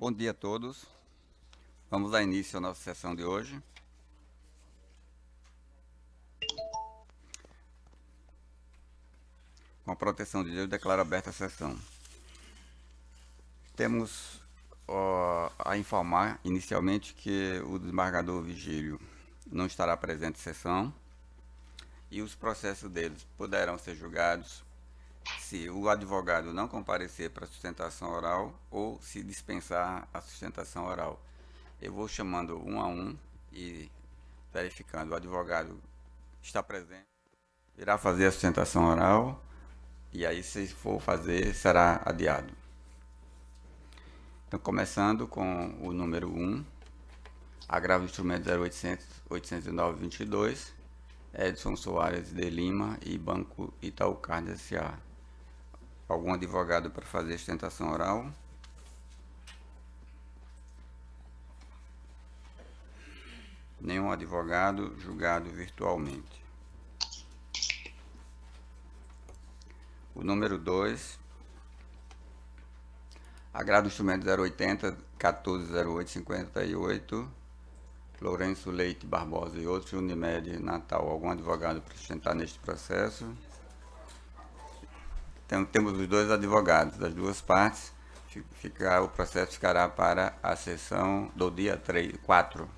Bom dia a todos. Vamos dar início à nossa sessão de hoje. Com a proteção de Deus, declaro aberta a sessão. Temos a informar inicialmente que o desembargador Vigílio não estará presente em sessão e os processos deles poderão ser julgados se o advogado não comparecer para a sustentação oral ou se dispensar a sustentação oral. Eu vou chamando um a um e verificando. O advogado está presente, irá fazer a sustentação oral e aí, se for fazer, será adiado. Então, começando com o número 1, agravo do instrumento 0800-809-22, Edson Soares de Lima e Banco Itaú Card S.A. Algum advogado para fazer a sustentação oral? Nenhum advogado, julgado virtualmente. O número 2, agravo do instrumento 080-1408-58, Lourenço Leite Barbosa e outros, Unimed Natal. Algum advogado para sustentar neste processo? Então, temos os dois advogados das duas partes. O processo ficará para a sessão do dia 4.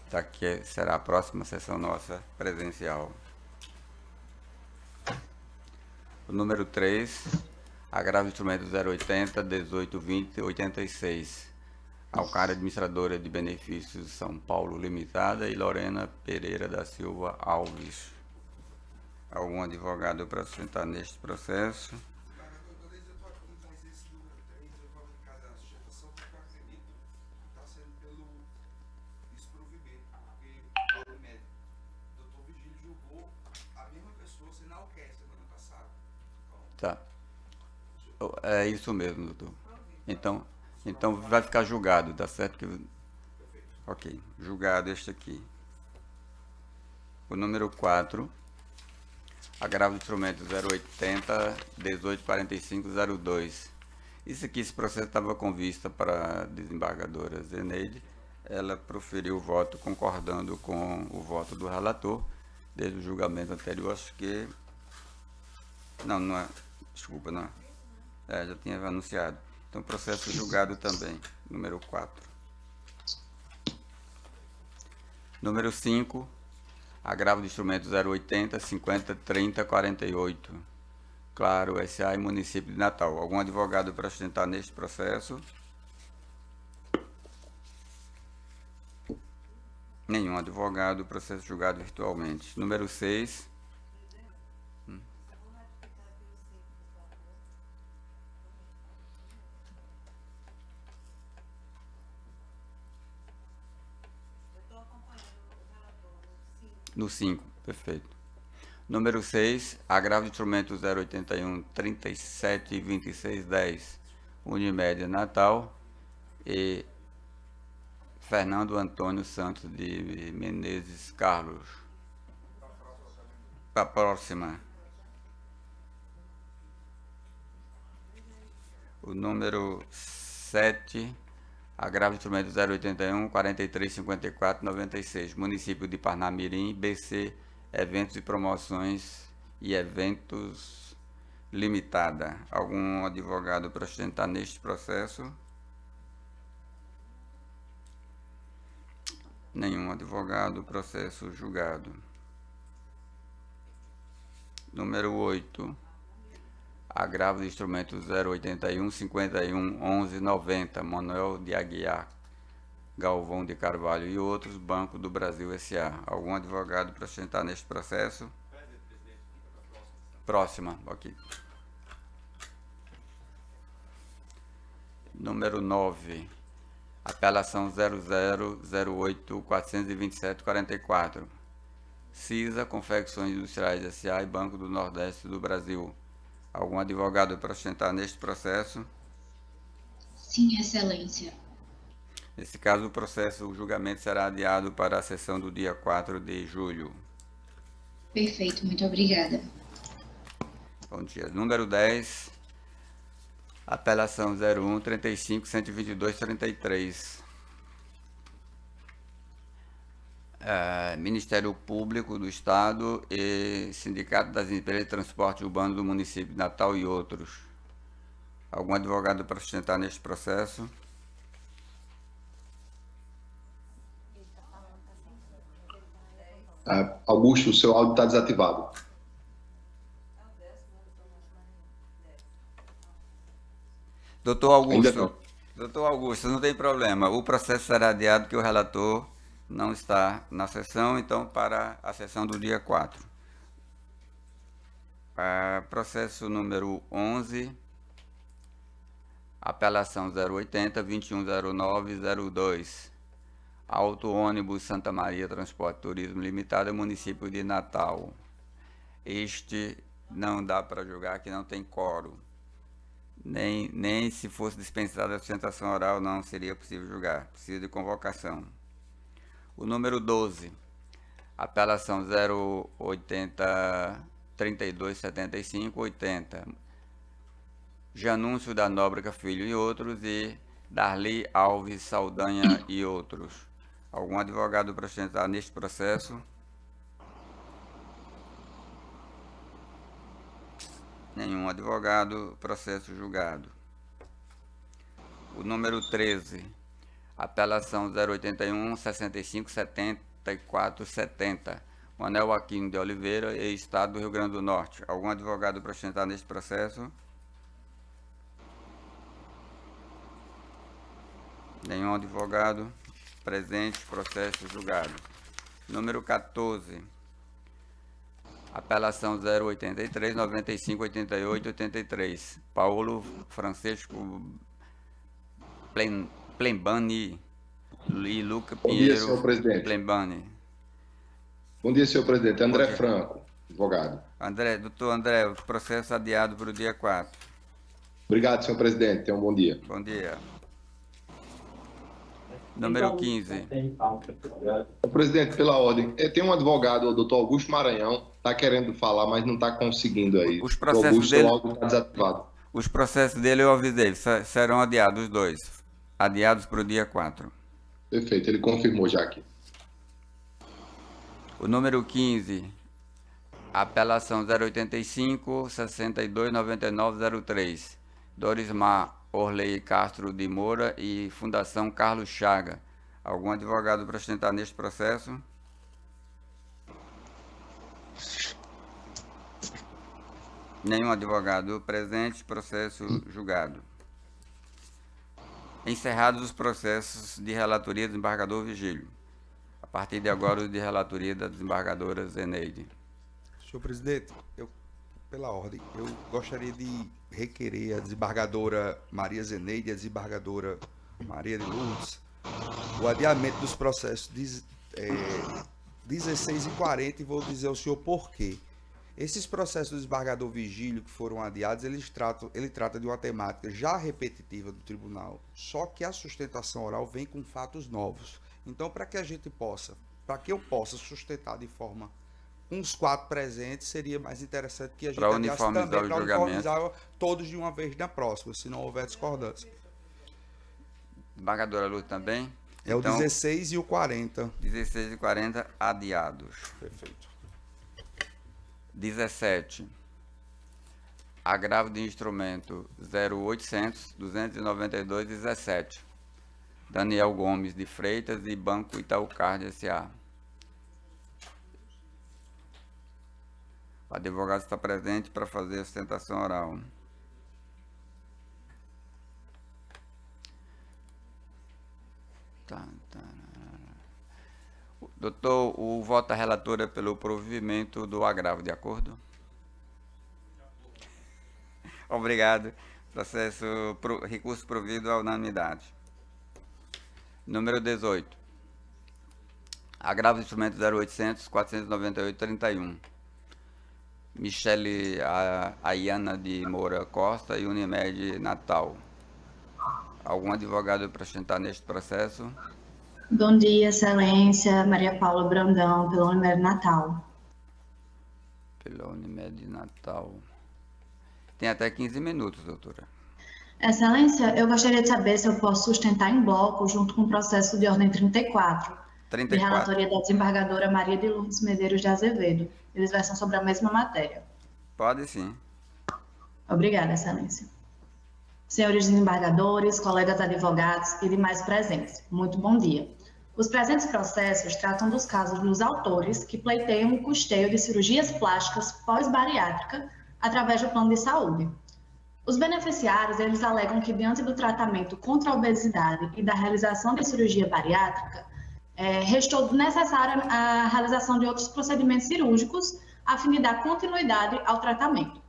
Daqui será a próxima sessão nossa presencial. O número 3, agravo do instrumento 080-1820-86. Alcar Administradora de Benefícios São Paulo Limitada e Lorena Pereira da Silva Alves. Algum advogado para sustentar neste processo? Tá. É isso mesmo, doutor. Então vai ficar julgado, tá certo? Ok, julgado este aqui. O número 4, agravo do instrumento 080-1845-02. Isso aqui, esse processo estava com vista para a desembargadora Zeneide. Ela proferiu o voto concordando com o voto do relator, desde o julgamento anterior. Acho que... Não é. Desculpa, não é. Já tinha anunciado. Então, processo julgado também, número 4. Número 5, agravo do instrumento 080-50-30-48. Claro, S.A. e município de Natal. Algum advogado para sustentar neste processo? Nenhum advogado, processo julgado virtualmente. Número 6. No 5, perfeito. Número 6, agravo do instrumento 081-37-26-10, Unimed Natal e Fernando Antônio Santos de Menezes Carlos. Para a próxima. O número 7, agravo do instrumento 081-43-54-96, município de Parnamirim, BC, Eventos e Promoções e Eventos Limitada. Algum advogado para sustentar neste processo? Nenhum advogado, processo julgado. Número 8, agravo do instrumento 081-51-11-90, Manuel de Aguiar Galvão de Carvalho e outros, Banco do Brasil S.A. Algum advogado para sustentar neste processo? Próxima, ok. Número 9, apelação 0008-427-44. CISA, Confecções Industriais S.A. e Banco do Nordeste do Brasil. Algum advogado para sustentar neste processo? Sim, Excelência. Nesse caso, o julgamento será adiado para a sessão do dia 4 de julho. Perfeito, muito obrigada. Bom dia. Número 10, Apelação 01 35 122 33. Ministério Público do Estado e Sindicato das Empresas de Transporte Urbano do município de Natal e outros. Algum advogado para sustentar neste processo? Augusto, o seu áudio está desativado. Doutor Augusto, não tem problema. O processo será adiado porque o relator não está na sessão, então para a sessão do dia 4. Processo número 11, apelação 080 2109 02. Auto Ônibus Santa Maria Transporte Turismo Limitada, município de Natal. Este não dá para julgar, que não tem quórum. Nem se fosse dispensada a sustentação oral não seria possível julgar. Precisa de convocação. O número 12, apelação 080 32 75 80. Janúncio da Nóbrega Filho e outros e Darli Alves Saldanha e outros. Algum advogado para sustentar neste processo? Nenhum advogado, processo julgado. O número 13, apelação 081 65 74 70. Manuel Aquino de Oliveira e Estado do Rio Grande do Norte. Algum advogado para sustentar neste processo? Nenhum advogado presente, processo julgado. Número 14, apelação 083 95 88 83. Paulo Francisco Plembani e Luca Pinheiro. Bom dia, senhor presidente. Plembani. Bom dia, senhor presidente. André Franco, advogado. Doutor André, o processo adiado para o dia 4. Obrigado, senhor presidente. Tenha um bom dia. Bom dia. Número 15. Presidente, pela ordem, tem um advogado, o doutor Augusto Maranhão, está querendo falar, mas não está conseguindo aí. Os processos dele, o áudio está desativado. Os processos dele eu avisei, serão adiados os dois. Adiados para o dia 4. Perfeito, ele confirmou já aqui. O número 15, apelação 085 62 99 03. Dorismar Orley Castro de Moura e Fundação Carlos Chaga. Algum advogado para sustentar neste processo? Nenhum advogado presente, processo julgado. Encerrados os processos de relatoria do desembargador Vigílio. A partir de agora, o de relatoria da desembargadora Zeneide. Senhor presidente, pela ordem, eu gostaria de requerer a desembargadora Maria Zeneide e a desembargadora Maria de Lourdes o adiamento dos processos 16 e 40, e vou dizer ao senhor por quê. Esses processos do desembargador Vigílio que foram adiados, ele trata de uma temática já repetitiva do tribunal, só que a sustentação oral vem com fatos novos. Então, para que eu possa sustentar de forma uns 4 presentes, seria mais interessante que a gente adiasse também para uniformizar todos de uma vez na próxima, se não houver discordância. Desembargadora Lourdes também? É então, o 16 e o 40. 16 e 40 adiados. Perfeito. 17. Agravo de instrumento 0800 292 17. Daniel Gomes de Freitas e Banco Itaú Card S.A. O advogado está presente para fazer a sustentação oral. Doutor, o voto da relatora é pelo provimento do agravo, de acordo? Obrigado. Recurso provido à unanimidade. Número 18. Agravo de instrumento 0800 498 31. Michele Ayana de Moura Costa e Unimed Natal. Algum advogado para sustentar neste processo? Bom dia, Excelência. Maria Paula Brandão, pela Unimed Natal. Pela Unimed Natal. Tem até 15 minutos, doutora. Excelência, eu gostaria de saber se eu posso sustentar em bloco, junto com o processo de ordem 34, de 34. relatoria da desembargadora Maria de Lourdes Medeiros de Azevedo. Eles versam sobre a mesma matéria. Pode sim. Obrigada, Excelência. Senhores desembargadores, colegas advogados e demais presentes, muito bom dia. Os presentes processos tratam dos casos dos autores que pleiteiam o custeio de cirurgias plásticas pós-bariátrica através do plano de saúde. Os beneficiários, eles alegam que diante do tratamento contra a obesidade e da realização de cirurgia bariátrica, restou necessária a realização de outros procedimentos cirúrgicos a fim de dar continuidade ao tratamento.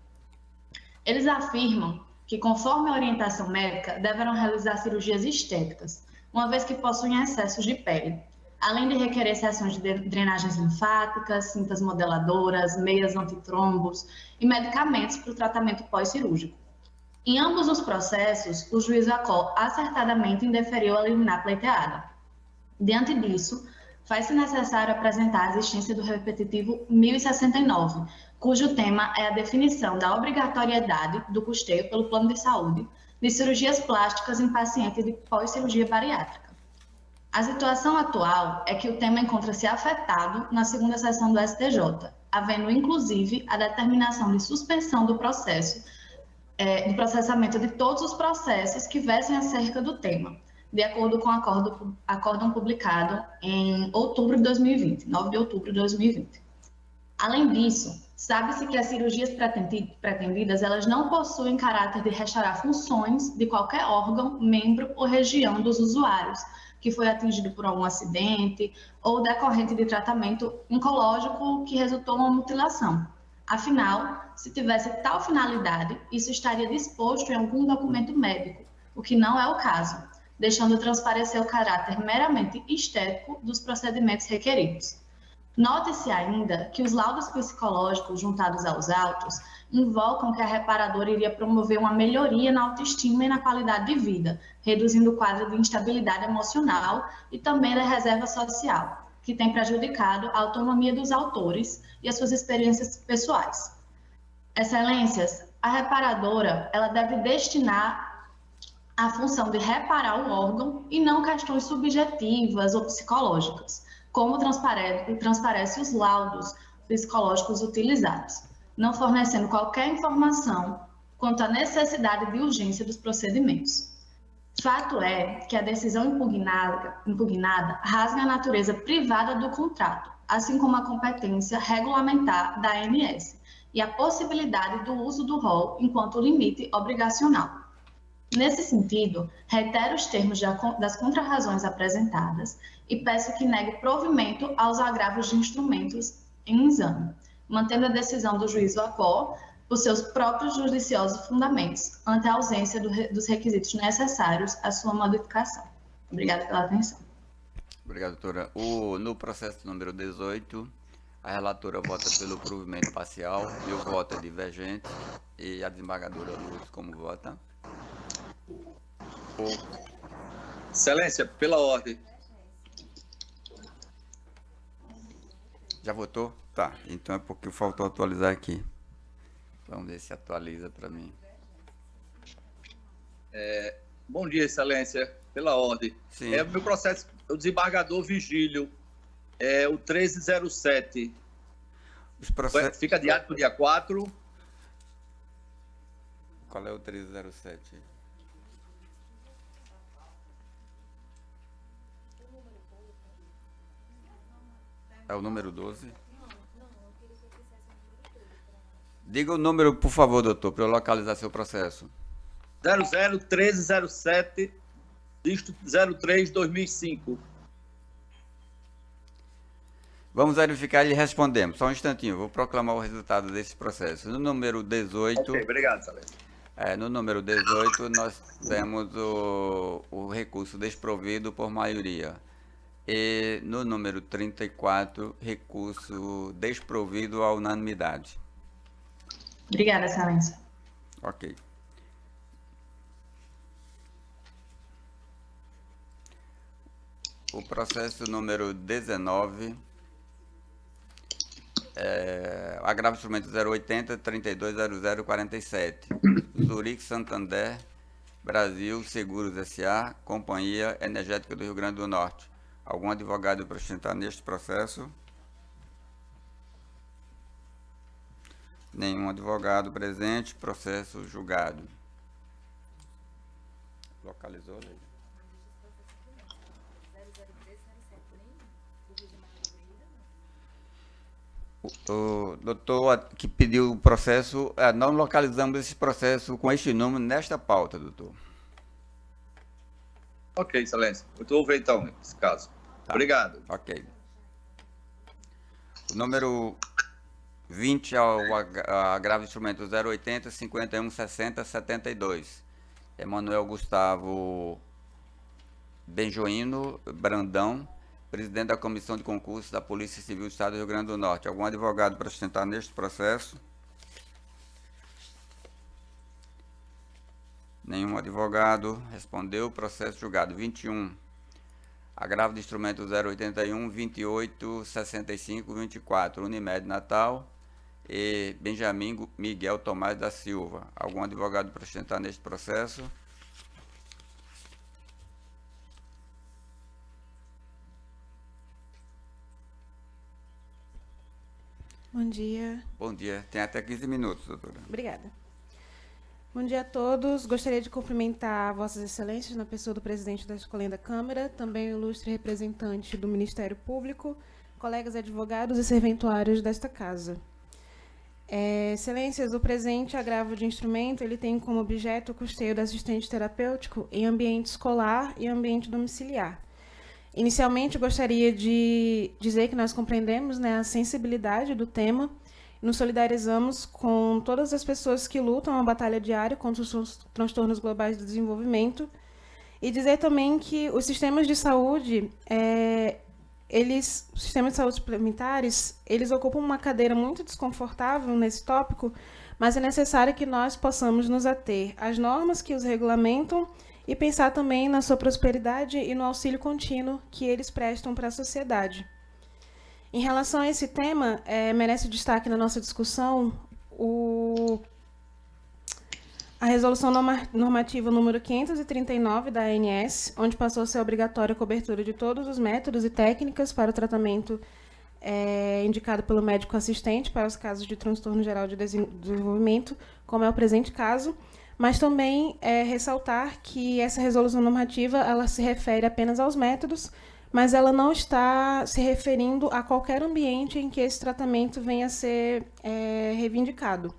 Eles afirmam que, conforme a orientação médica, deverão realizar cirurgias estéticas, uma vez que possuem excessos de pele, além de requerer sessões de drenagens linfáticas, cintas modeladoras, meias antitrombos e medicamentos para o tratamento pós-cirúrgico. Em ambos os processos, o juiz ACO acertadamente indeferiu a liminar pleiteada. Diante disso, faz-se necessário apresentar a existência do repetitivo 1069, cujo tema é a definição da obrigatoriedade do custeio pelo plano de saúde de cirurgias plásticas em pacientes de pós-cirurgia bariátrica. A situação atual é que o tema encontra-se afetado na segunda sessão do STJ, havendo inclusive a determinação de suspensão do processo, do processamento de todos os processos que versem acerca do tema, de acordo com o acórdão publicado em outubro de 2020, 9 de outubro de 2020. Além disso, sabe-se que as cirurgias pretendidas, elas não possuem caráter de restaurar funções de qualquer órgão, membro ou região dos usuários, que foi atingido por algum acidente ou decorrente de tratamento oncológico que resultou em uma mutilação. Afinal, se tivesse tal finalidade, isso estaria disposto em algum documento médico, o que não é o caso, deixando transparecer o caráter meramente estético dos procedimentos requeridos. Note-se ainda que os laudos psicológicos juntados aos autos invocam que a reparadora iria promover uma melhoria na autoestima e na qualidade de vida, reduzindo o quadro de instabilidade emocional e também da reserva social, que tem prejudicado a autonomia dos autores e as suas experiências pessoais. Excelências, a reparadora, ela deve destinar a função de reparar o órgão e não questões subjetivas ou psicológicas, como transparece os laudos psicológicos utilizados, não fornecendo qualquer informação quanto à necessidade de urgência dos procedimentos. Fato é que a decisão impugnada rasga a natureza privada do contrato, assim como a competência regulamentar da ANS e a possibilidade do uso do rol enquanto limite obrigacional. Nesse sentido, reitero os termos das contrarrazões apresentadas e peço que negue provimento aos agravos de instrumentos em exame, mantendo a decisão do juízo ACO por seus próprios judiciosos fundamentos, ante a ausência dos requisitos necessários à sua modificação. Obrigada pela atenção. Obrigado, doutora. No processo número 18, a relatora vota pelo provimento parcial e o voto é divergente. E a desembargadora Lourdes, como vota? Excelência, pela ordem. Já votou? Tá, então é porque faltou atualizar aqui. Vamos ver se atualiza para mim. Bom dia, Excelência, pela ordem. Sim. O meu processo, o desembargador Vigílio, o 1307. Os processos... Fica adiado para o dia 4. Qual é o 1307? É o número 12? Diga o número, por favor, doutor, para eu localizar seu processo. 001307, dígito 03/2005. Vamos verificar e respondemos. Só um instantinho, vou proclamar o resultado desse processo. No número 18... Ok, obrigado, Excelência. No número 18, nós temos o recurso desprovido por maioria. E no número 34, recurso desprovido à unanimidade. Obrigada, Excelência. Ok. O processo número 19, agravo instrumento 080-320047, Zurique Santander Brasil Seguros S.A., Companhia Energética do Rio Grande do Norte. Algum advogado para sustentar neste processo? Nenhum advogado presente. Processo julgado. Localizou, Leide? O doutor que pediu o processo, não localizamos esse processo com este número nesta pauta, doutor. Ok, excelência. Eu estou ouvindo então, nesse caso. Tá. Obrigado. Ok. O número 20 ao agravo de instrumento 080 51 60 72. Emanuel Gustavo Benjoino Brandão, presidente da Comissão de Concursos da Polícia Civil do Estado do Rio Grande do Norte. Algum advogado para sustentar neste processo? Nenhum advogado. Respondeu. Processo julgado. 21. Agravo de instrumento 081 28 65 24. Unimed Natal e Benjamin Miguel Tomás da Silva. Algum advogado para sustentar neste processo? Bom dia. Bom dia. Tem até 15 minutos, doutora. Obrigada. Bom dia a todos. Gostaria de cumprimentar Vossas Excelências na pessoa do presidente da Escolinha da Câmara, também o ilustre representante do Ministério Público, colegas advogados e serventuários desta casa. Excelências, o presente agravo de instrumento ele tem como objeto o custeio do assistente terapêutico em ambiente escolar e ambiente domiciliar. Inicialmente, gostaria de dizer que nós compreendemos, né, a sensibilidade do tema, nos solidarizamos com todas as pessoas que lutam a batalha diária contra os transtornos globais do desenvolvimento e dizer também que os sistemas de saúde, os sistemas de saúde suplementares, eles ocupam uma cadeira muito desconfortável nesse tópico, mas é necessário que nós possamos nos ater às normas que os regulamentam e pensar também na sua prosperidade e no auxílio contínuo que eles prestam para a sociedade. Em relação a esse tema, merece destaque na nossa discussão a resolução normativa número 539 da ANS, onde passou a ser obrigatória a cobertura de todos os métodos e técnicas para o tratamento indicado pelo médico assistente para os casos de transtorno geral de desenvolvimento, como é o presente caso, mas também ressaltar que essa resolução normativa ela se refere apenas aos métodos, mas ela não está se referindo a qualquer ambiente em que esse tratamento venha a ser reivindicado.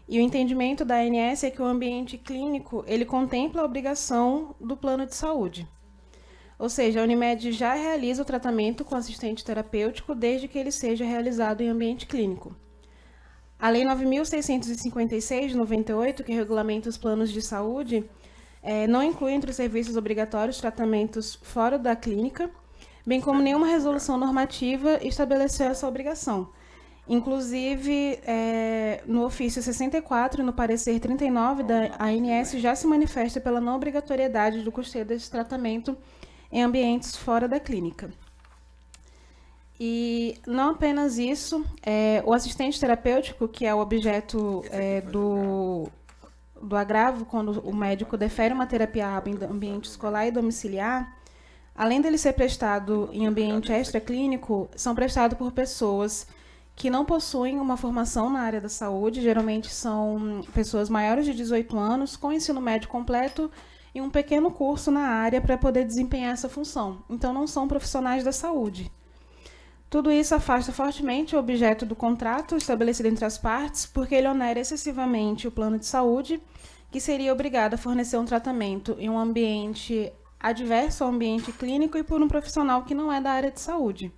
E o entendimento da ANS é que o ambiente clínico ele contempla a obrigação do plano de saúde. Ou seja, a Unimed já realiza o tratamento com assistente terapêutico desde que ele seja realizado em ambiente clínico. A Lei 9.656, de 98, que regulamenta os planos de saúde, não inclui entre os serviços obrigatórios tratamentos fora da clínica, bem como nenhuma resolução normativa estabeleceu essa obrigação. Inclusive, no ofício 64 e no parecer 39 da ANS já se manifesta pela não obrigatoriedade do custeio desse tratamento em ambientes fora da clínica. E não apenas isso, o assistente terapêutico, que é o objeto do agravo, quando o médico defere uma terapia em ambiente escolar e domiciliar, além dele ser prestado em ambiente extraclínico, são prestados por pessoas que não possuem uma formação na área da saúde, geralmente são pessoas maiores de 18 anos, com ensino médio completo e um pequeno curso na área para poder desempenhar essa função. Então, não são profissionais da saúde. Tudo isso afasta fortemente o objeto do contrato estabelecido entre as partes, porque ele onera excessivamente o plano de saúde, que seria obrigado a fornecer um tratamento em um ambiente adverso ao ambiente clínico e por um profissional que não é da área de saúde.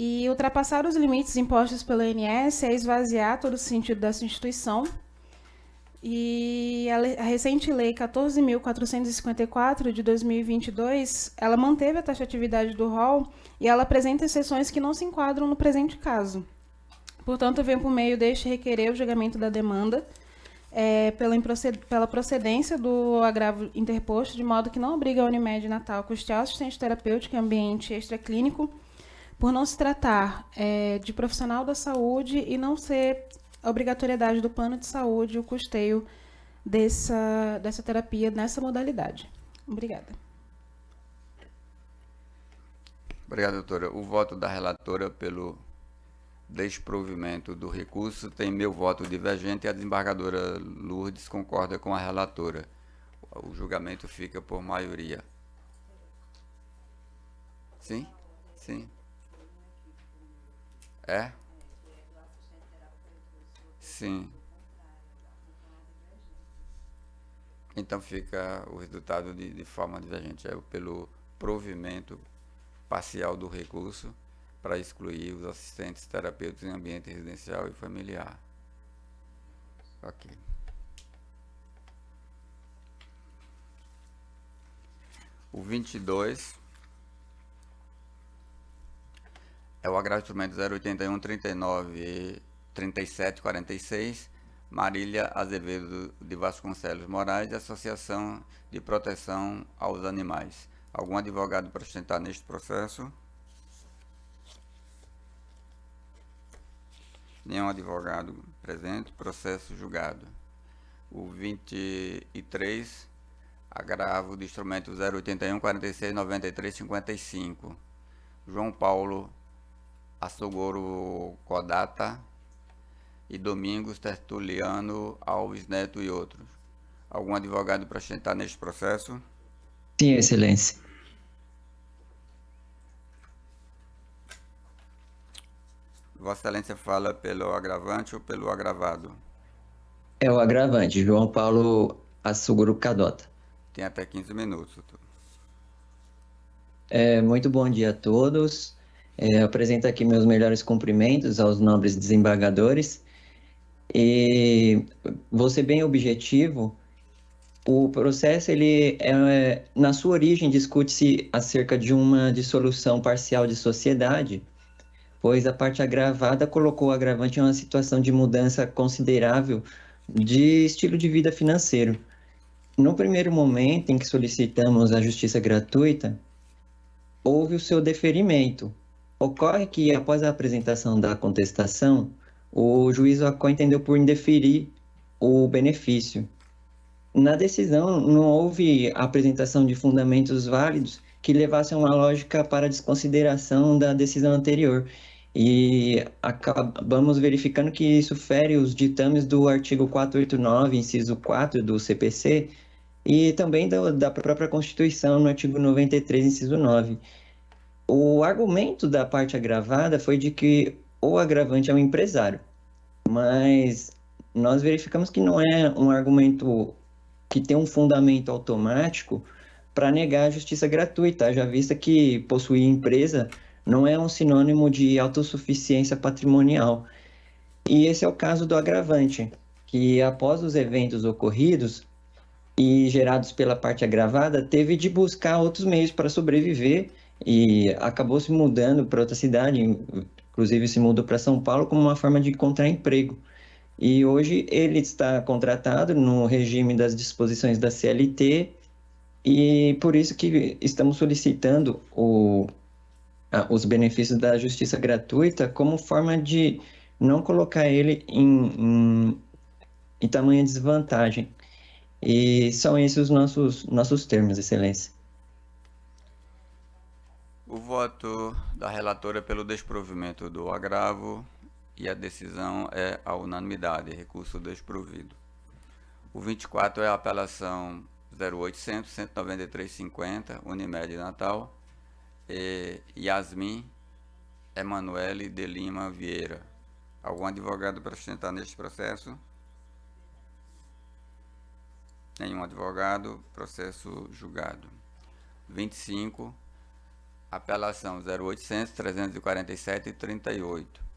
E ultrapassar os limites impostos pela ANS é esvaziar todo o sentido dessa instituição. E a recente Lei 14.454, de 2022, ela manteve a taxatividade do rol e ela apresenta exceções que não se enquadram no presente caso. Portanto, vem por meio deste requerer o julgamento da demanda pela procedência do agravo interposto, de modo que não obriga a Unimed Natal a custear o assistente terapêutico em ambiente extraclínico, por não se tratar de profissional da saúde e não ser a obrigatoriedade do plano de saúde o custeio dessa terapia nessa modalidade. Obrigada. Obrigado, doutora. O voto da relatora pelo desprovimento do recurso tem meu voto divergente e a desembargadora Lourdes concorda com a relatora. O julgamento fica por maioria. Sim? Sim. É? Sim. Então fica o resultado de forma divergente. É pelo provimento parcial do recurso para excluir os assistentes terapeutas em ambiente residencial e familiar. Ok. O 22 é o agravo de instrumento 081, 39 e 37, 46, Marília Azevedo de Vasconcelos Moraes, Associação de Proteção aos Animais. Algum advogado para sustentar neste processo? Nenhum advogado presente. Processo julgado. O 23, agravo de instrumento 081, 46, 93, 55. João Paulo Assogoro Kodata e Domingos Tertuliano Alves Neto e outros. Algum advogado para sustentar neste processo? Sim, Excelência. Vossa Excelência fala pelo agravante ou pelo agravado? É o agravante, João Paulo Assogoro Cadota. Tem até 15 minutos, doutor. Muito bom dia a todos. Apresento aqui meus melhores cumprimentos aos nobres desembargadores. E vou ser bem objetivo. O processo, na sua origem, discute-se acerca de uma dissolução parcial de sociedade, pois a parte agravada colocou o agravante em uma situação de mudança considerável de estilo de vida financeiro. No primeiro momento em que solicitamos a justiça gratuita, houve o seu deferimento. Ocorre que, após a apresentação da contestação, o juiz entendeu por indeferir o benefício. Na decisão, não houve a apresentação de fundamentos válidos que levassem a uma lógica para a desconsideração da decisão anterior. E acabamos verificando que isso fere os ditames do artigo 489, inciso 4 do CPC, e também da própria Constituição, no artigo 93, inciso 9. O argumento da parte agravada foi de que o agravante é um empresário, mas nós verificamos que não é um argumento que tem um fundamento automático para negar a justiça gratuita, já vista que possuir empresa não é um sinônimo de autossuficiência patrimonial. E esse é o caso do agravante, que após os eventos ocorridos e gerados pela parte agravada, teve de buscar outros meios para sobreviver e acabou se mudando para outra cidade, inclusive se mudou para São Paulo como uma forma de encontrar emprego. E hoje ele está contratado no regime das disposições da CLT e por isso que estamos solicitando os benefícios da justiça gratuita como forma de não colocar ele em tamanha desvantagem. E são esses os nossos termos, Excelência. O voto da relatora pelo desprovimento do agravo e a decisão é a unanimidade, recurso desprovido. O 24 é a apelação 0800 19350, Unimed Natal, e Yasmin Emanuele de Lima Vieira. Algum advogado para sustentar neste processo? Nenhum advogado, processo julgado. 25, apelação 0800 347 38.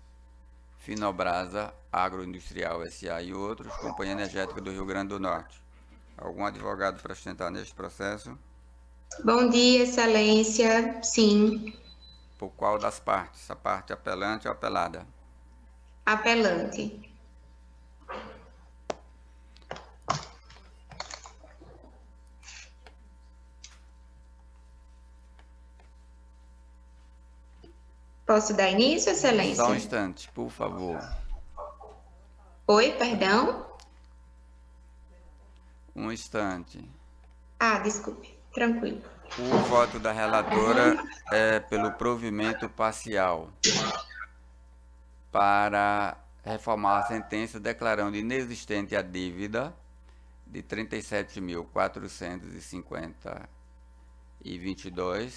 Finobrasa Agroindustrial S.A. e outros, Companhia Energética do Rio Grande do Norte. Algum advogado para sustentar neste processo? Bom dia, Excelência. Sim. Por qual das partes? A parte apelante ou apelada? Apelante. Posso dar início, Excelência? Só um instante, por favor. Oi, perdão? Um instante. Desculpe. Tranquilo. O voto da relatora é pelo provimento parcial para reformar a sentença declarando inexistente a dívida de R$ 37.450,22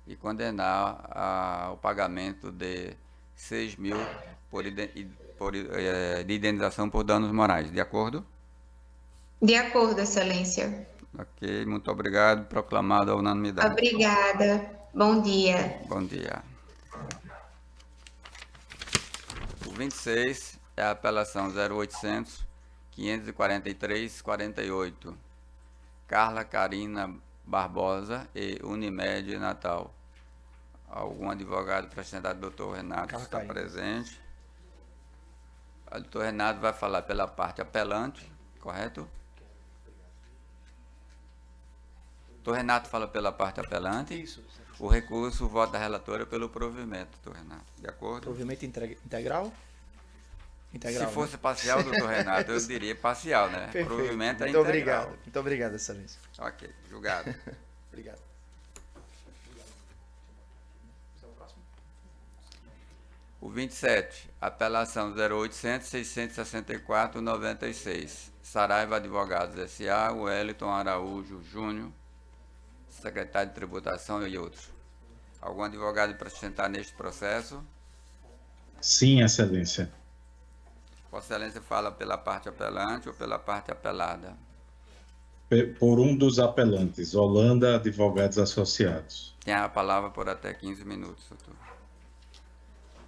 e condenar o pagamento de R$ 6.000 de indenização por danos morais. De acordo? De acordo, Excelência. Ok, muito obrigado. Proclamado a unanimidade. Obrigada. Bom dia. Bom dia. O 26 é a apelação 0800 543 48. Carla Carina Barbosa e Unimed Natal. Algum advogado apresentado, doutor Renato, está presente. O doutor Renato vai falar pela parte apelante, correto? Doutor Renato fala pela parte apelante. Isso. O recurso, o voto da relatora pelo provimento, doutor Renato. De acordo? Provimento integral? Integral, Se fosse né? parcial, doutor Renato, eu diria parcial, né? Perfeito. Provimento é Muito integral. obrigado. Muito obrigado, Excelência. Ok, julgado. Obrigado. O 27, apelação 0800 664 96. Saraiva Advogados S.A., Wellington Araújo Júnior, secretário de Tributação e outros. Algum advogado para sustentar neste processo? Sim, Excelência. Vossa Excelência fala pela parte apelante ou pela parte apelada? Por um dos apelantes, Holanda Advogados Associados. Tem a palavra por até 15 minutos, doutor.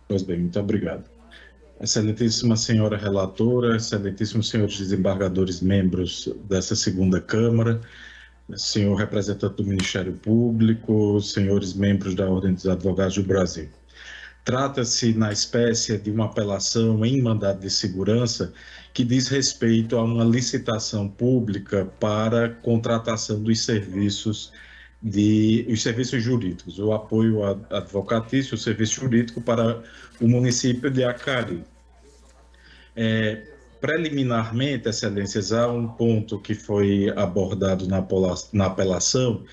Pois bem, muito obrigado. Excelentíssima senhora relatora, excelentíssimos senhores desembargadores, membros dessa segunda Câmara, senhor representante do Ministério Público, senhores membros da Ordem dos Advogados do Brasil. Trata-se, na espécie, de uma apelação em mandado de segurança que diz respeito a uma licitação pública para contratação dos serviços jurídicos, o apoio advocatício, o serviço jurídico para o município de Acari. Preliminarmente, Excelências, há um ponto que foi abordado na apelação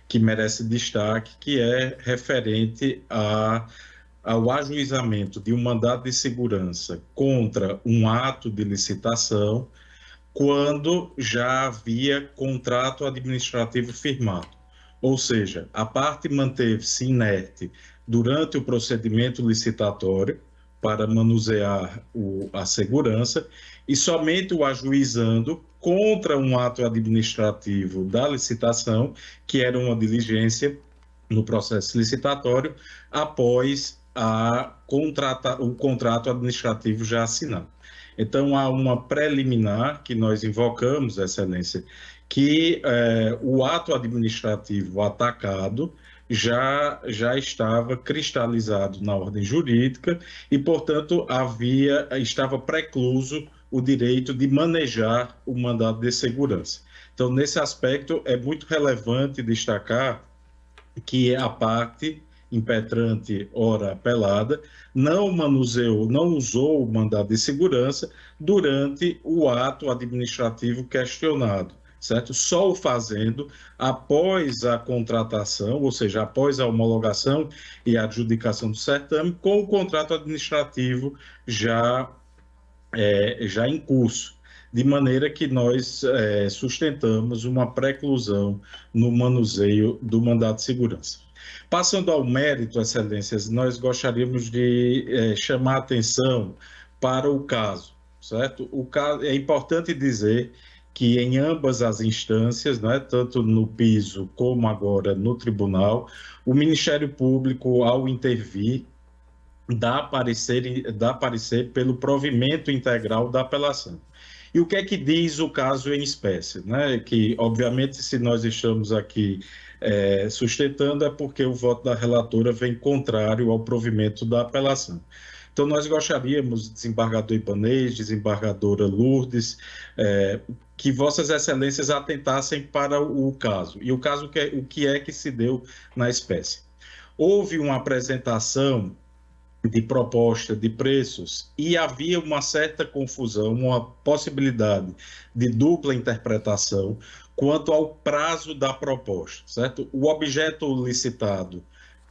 que merece destaque, que é referente ao ajuizamento de um mandado de segurança contra um ato de licitação quando já havia contrato administrativo firmado. Ou seja, a parte manteve-se inerte durante o procedimento licitatório para manusear a segurança e somente o ajuizando contra um ato administrativo da licitação, que era uma diligência no processo licitatório, após o contrato administrativo já assinado. Então, há uma preliminar que nós invocamos, Excelência, que o ato administrativo atacado já estava cristalizado na ordem jurídica e, portanto, estava precluso o direito de manejar o mandado de segurança. Então, nesse aspecto, é muito relevante destacar que a parte impetrante, ora apelada, não usou o mandado de segurança durante o ato administrativo questionado, certo? Só o fazendo após a contratação, ou seja, após a homologação e a adjudicação do certame, com o contrato administrativo já em curso, de maneira que nós sustentamos uma preclusão no manuseio do mandado de segurança. Passando ao mérito, Excelências, nós gostaríamos de chamar a atenção para o caso, certo? É importante dizer que em ambas as instâncias, né, tanto no piso como agora no tribunal, o Ministério Público, ao intervir, dá parecer pelo provimento integral da apelação. E o que é que diz o caso em espécie? Né? Que, obviamente, se nós estamos aqui sustentando, é porque o voto da relatora vem contrário ao provimento da apelação. Então, nós gostaríamos, desembargador Ibanez, desembargadora Lourdes, que Vossas Excelências atentassem para o caso. E o caso, o que é que se deu na espécie? Houve uma apresentação de proposta de preços e havia uma certa confusão, uma possibilidade de dupla interpretação quanto ao prazo da proposta, certo? O objeto licitado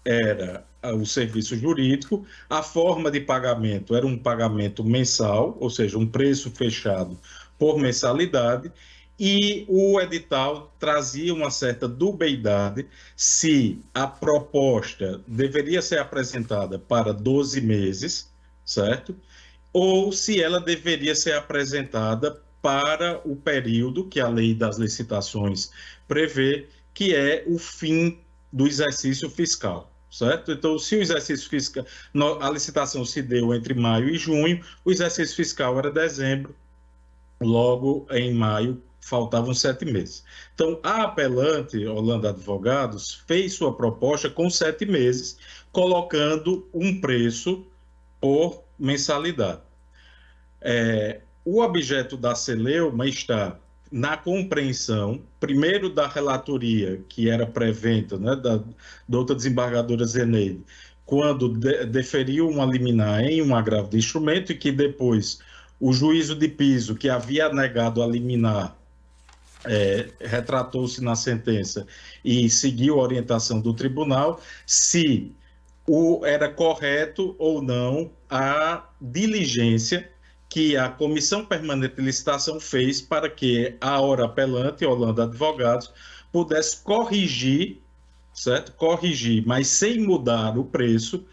era o serviço jurídico, a forma de pagamento era um pagamento mensal, ou seja, um preço fechado por mensalidade, e o edital trazia uma certa dubiedade se a proposta deveria ser apresentada para 12 meses, certo? Ou se ela deveria ser apresentada para o período que a lei das licitações prevê, que é o fim do exercício fiscal, certo? Então, se o exercício fiscal, a licitação se deu entre maio e junho, o exercício fiscal era dezembro, logo em maio faltavam 7 meses. Então, a apelante, Holanda Advogados, fez sua proposta com 7 meses, colocando um preço por mensalidade. O objeto da celeuma está na compreensão, primeiro da relatoria, que era preventa, né, da outra desembargadora Zeneide, quando deferiu uma liminar em um agravo de instrumento e que depois o juízo de piso, que havia negado a liminar, retratou-se na sentença e seguiu a orientação do tribunal, se era correto ou não a diligência que a Comissão Permanente de Licitação fez para que a hora apelante, Holanda Advogados, pudesse corrigir, certo? Corrigir, mas sem mudar o preço,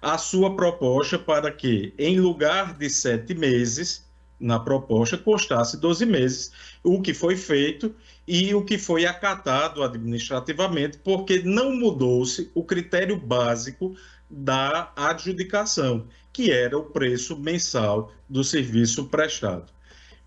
a sua proposta para que, em lugar de 7 meses, na proposta constasse 12 meses, o que foi feito e o que foi acatado administrativamente, porque não mudou-se o critério básico da adjudicação, que era o preço mensal do serviço prestado.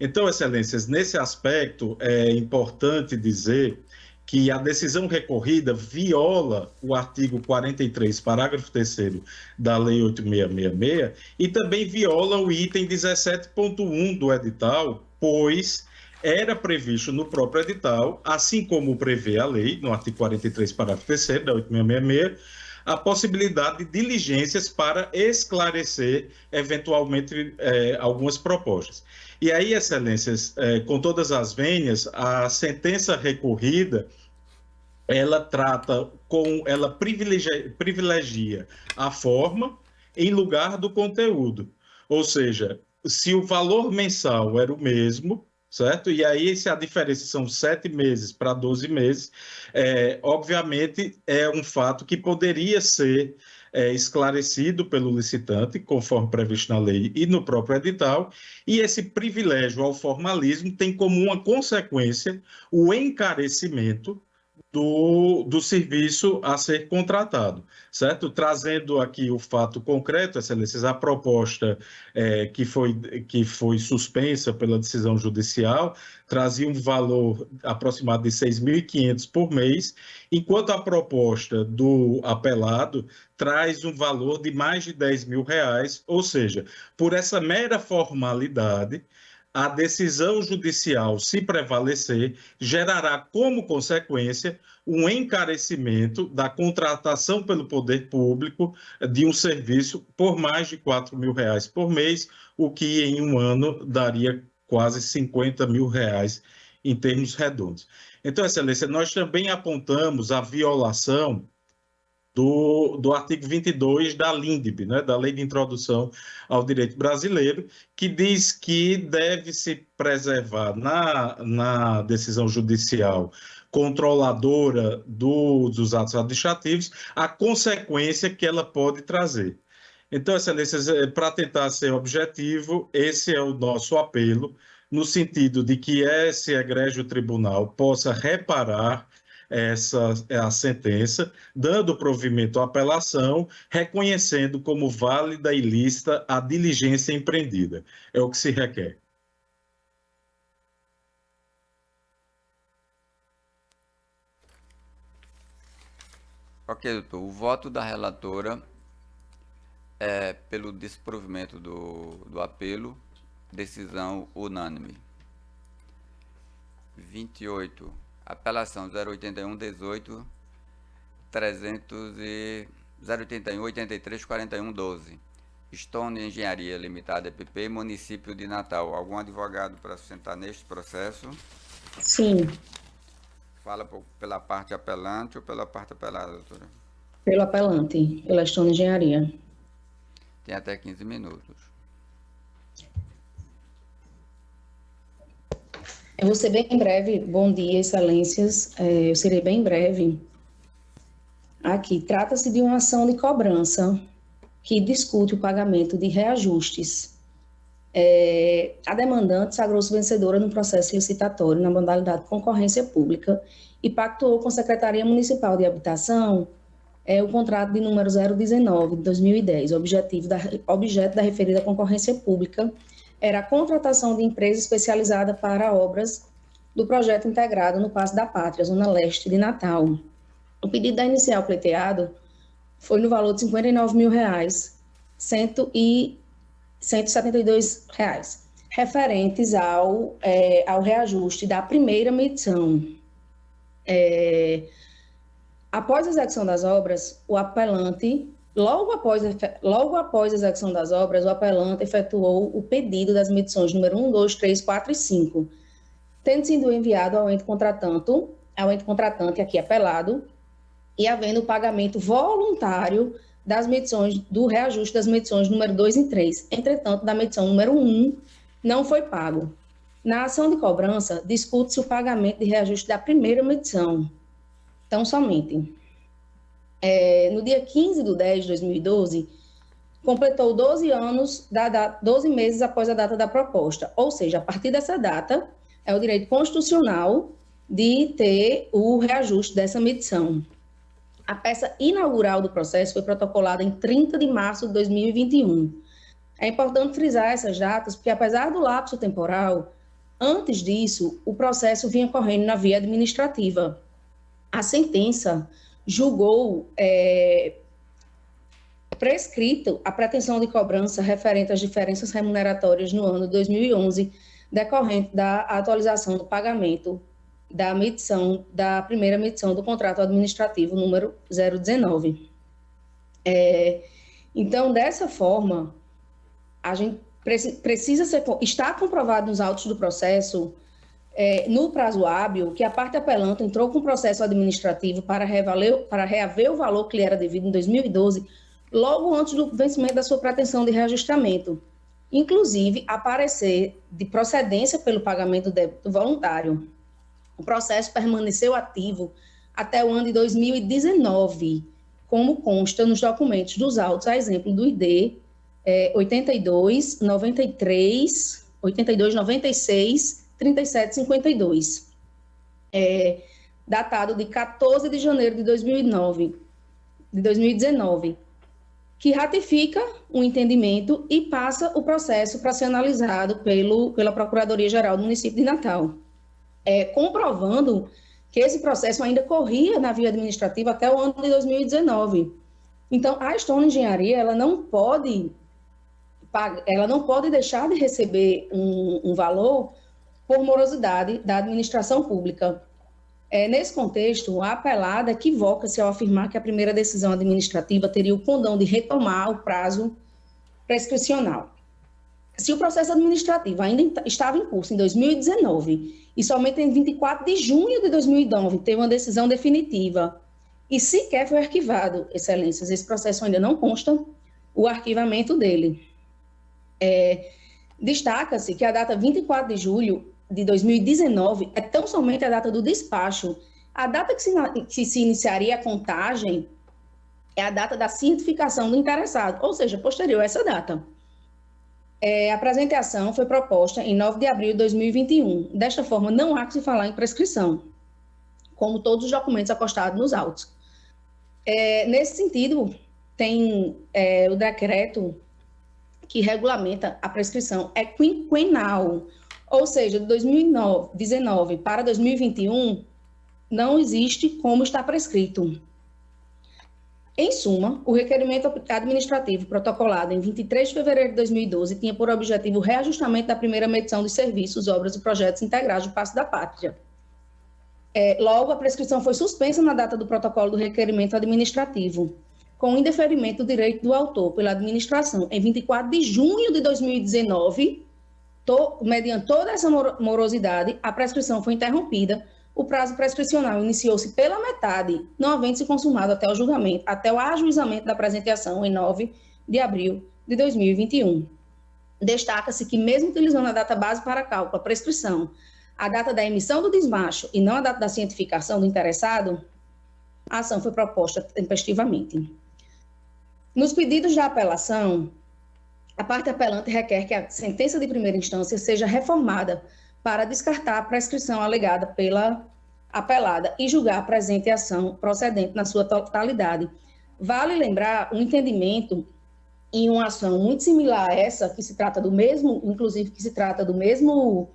Então, excelências, nesse aspecto é importante dizer que a decisão recorrida viola o artigo 43, parágrafo 3º da Lei 8666 e também viola o item 17.1 do edital, pois era previsto no próprio edital, assim como prevê a lei, no artigo 43, parágrafo 3º da 8666, a possibilidade de diligências para esclarecer, eventualmente, algumas propostas. E aí, excelências, com todas as vênias, a sentença recorrida, ela privilegia a forma em lugar do conteúdo. Ou seja, se o valor mensal era o mesmo, certo? E aí, se a diferença são 7 meses para 12 meses, obviamente é um fato que poderia ser esclarecido pelo licitante, conforme previsto na lei e no próprio edital, e esse privilégio ao formalismo tem como uma consequência o encarecimento do serviço a ser contratado, certo? Trazendo aqui o fato concreto, excelências, a proposta que foi suspensa pela decisão judicial trazia um valor aproximado de 6.500 por mês, enquanto a proposta do apelado traz um valor de mais de 10 mil reais, ou seja, por essa mera formalidade, a decisão judicial, se prevalecer, gerará como consequência um encarecimento da contratação pelo poder público de um serviço por mais de 4 mil reais por mês, o que em um ano daria quase 50 mil reais em termos redondos. Então, excelência, nós também apontamos a violação do artigo 22 da LINDB, né, da Lei de Introdução ao Direito Brasileiro, que diz que deve-se preservar na decisão judicial controladora dos atos administrativos a consequência que ela pode trazer. Então, excelências, para tentar ser objetivo, esse é o nosso apelo, no sentido de que esse egrégio tribunal possa reparar a sentença, dando provimento à apelação, reconhecendo como válida e lícita a diligência empreendida. É o que se requer. Ok, doutor. O voto da relatora é pelo desprovimento do apelo, decisão unânime. 28. Apelação 081-18, 081-83-41-12. Stone Engenharia Limitada, EPP, município de Natal. Algum advogado para sustentar neste processo? Sim. Fala pela parte apelante ou pela parte apelada, doutora? Pelo apelante, pela Stone Engenharia. Tem até 15 minutos. Eu vou ser bem breve. Bom dia, excelências. Eu serei bem breve. Aqui, trata-se de uma ação de cobrança que discute o pagamento de reajustes. A demandante sagrou-se vencedora no processo licitatório na modalidade concorrência pública e pactuou com a Secretaria Municipal de Habitação o contrato de número 019 de 2010. O objeto da referida concorrência pública era a contratação de empresa especializada para obras do projeto integrado no Paço da Pátria, Zona Leste de Natal. O pedido da inicial pleiteado foi no valor de R$ 59.172, referentes ao reajuste da primeira medição. Após a execução das obras, o apelante, logo após a execução das obras, o apelante efetuou o pedido das medições número 1, 2, 3, 4 e 5, tendo sido enviado ao ente contratante aqui apelado, e havendo o pagamento voluntário das medições, do reajuste das medições número 2 e 3. Entretanto, da medição número 1 não foi pago. Na ação de cobrança, discute-se o pagamento de reajuste da primeira medição. Então, somente. No dia 15 de 10 de 2012, completou 12 meses após a data da proposta. Ou seja, a partir dessa data, é o direito constitucional de ter o reajuste dessa medição. A peça inaugural do processo foi protocolada em 30 de março de 2021. É importante frisar essas datas, porque apesar do lapso temporal, antes disso, o processo vinha correndo na via administrativa. A sentença julgou prescrito a pretensão de cobrança referente às diferenças remuneratórias no ano de 2011, decorrente da atualização do pagamento da primeira medição do contrato administrativo número 019. Então, dessa forma, a gente está comprovado nos autos do processo, no prazo hábil, que a parte apelante entrou com processo administrativo para reaver o valor que lhe era devido em 2012, logo antes do vencimento da sua pretensão de reajustamento, inclusive aparecer de procedência pelo pagamento do débito voluntário. O processo permaneceu ativo até o ano de 2019, como consta nos documentos dos autos, a exemplo do ID 82, 93, 82, 96, 37, 52, datado de 14 de janeiro de 2019, que ratifica o entendimento e passa o processo para ser analisado pela Procuradoria-Geral do município de Natal, comprovando que esse processo ainda corria na via administrativa até o ano de 2019. Então, a Stone Engenharia, ela não pode deixar de receber um valor por morosidade da administração pública. Nesse contexto, a apelada equivoca-se ao afirmar que a primeira decisão administrativa teria o condão de retomar o prazo prescricional. Se o processo administrativo ainda estava em curso em 2019 e somente em 24 de junho de 2009 teve uma decisão definitiva e sequer foi arquivado, excelências, esse processo ainda não consta o arquivamento dele. Destaca-se que a data 24 de julho de 2019 é tão somente a data do despacho. A data que se iniciaria a contagem é a data da cientificação do interessado, ou seja, posterior a essa data. A apresentação foi proposta em 9 de abril de 2021. Desta forma, não há que se falar em prescrição, como todos os documentos acostados nos autos. Nesse sentido, tem o decreto que regulamenta a prescrição, é quinquenal, ou seja, de 2019 para 2021, não existe como está prescrito. Em suma, o requerimento administrativo protocolado em 23 de fevereiro de 2012 tinha por objetivo o reajustamento da primeira medição dos serviços, obras e projetos integrados do Paço da Pátria. Logo, a prescrição foi suspensa na data do protocolo do requerimento administrativo. com o indeferimento do direito do autor pela administração em 24 de junho de 2019, mediante toda essa morosidade, a prescrição foi interrompida, o prazo prescricional iniciou-se pela metade, não havendo se consumado até o ajuizamento da presente ação em 9 de abril de 2021. Destaca-se que, mesmo utilizando a data base para cálculo, a prescrição, a data da emissão do despacho e não a data da cientificação do interessado, a ação foi proposta tempestivamente. Nos pedidos da apelação, a parte apelante requer que a sentença de primeira instância seja reformada para descartar a prescrição alegada pela apelada e julgar a presente ação procedente na sua totalidade. Vale lembrar um entendimento em uma ação muito similar a essa, que se trata do mesmo, inclusive que se trata do mesmo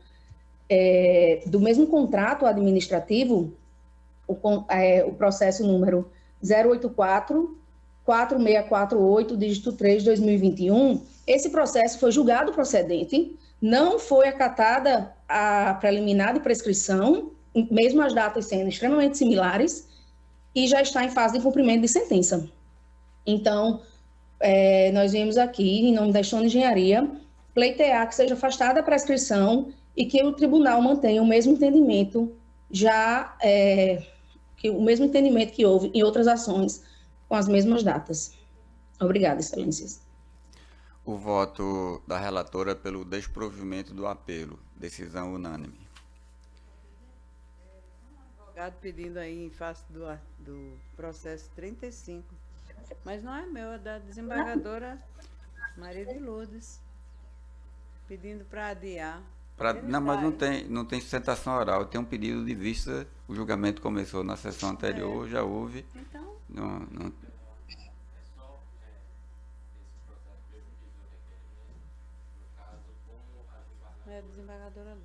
contrato administrativo, o processo número 084-4648, dígito 3 de 2021, esse processo foi julgado procedente, não foi acatada a preliminar de prescrição, mesmo as datas sendo extremamente similares, e já está em fase de cumprimento de sentença. Então, nós viemos aqui, em nome da Stone Engenharia, pleitear que seja afastada a prescrição e que o tribunal mantenha o mesmo entendimento o mesmo entendimento que houve em outras ações com as mesmas datas. Obrigada, excelências. O voto da relatora pelo desprovimento do apelo. Decisão unânime. Advogado pedindo aí em face do processo 35. Mas não é meu, é da desembargadora Maria de Lourdes. Pedindo para adiar. Não, mas não tem sustentação oral. Tem um pedido de vista. O julgamento começou na sessão anterior, já houve. Então. Não. É desembargadora.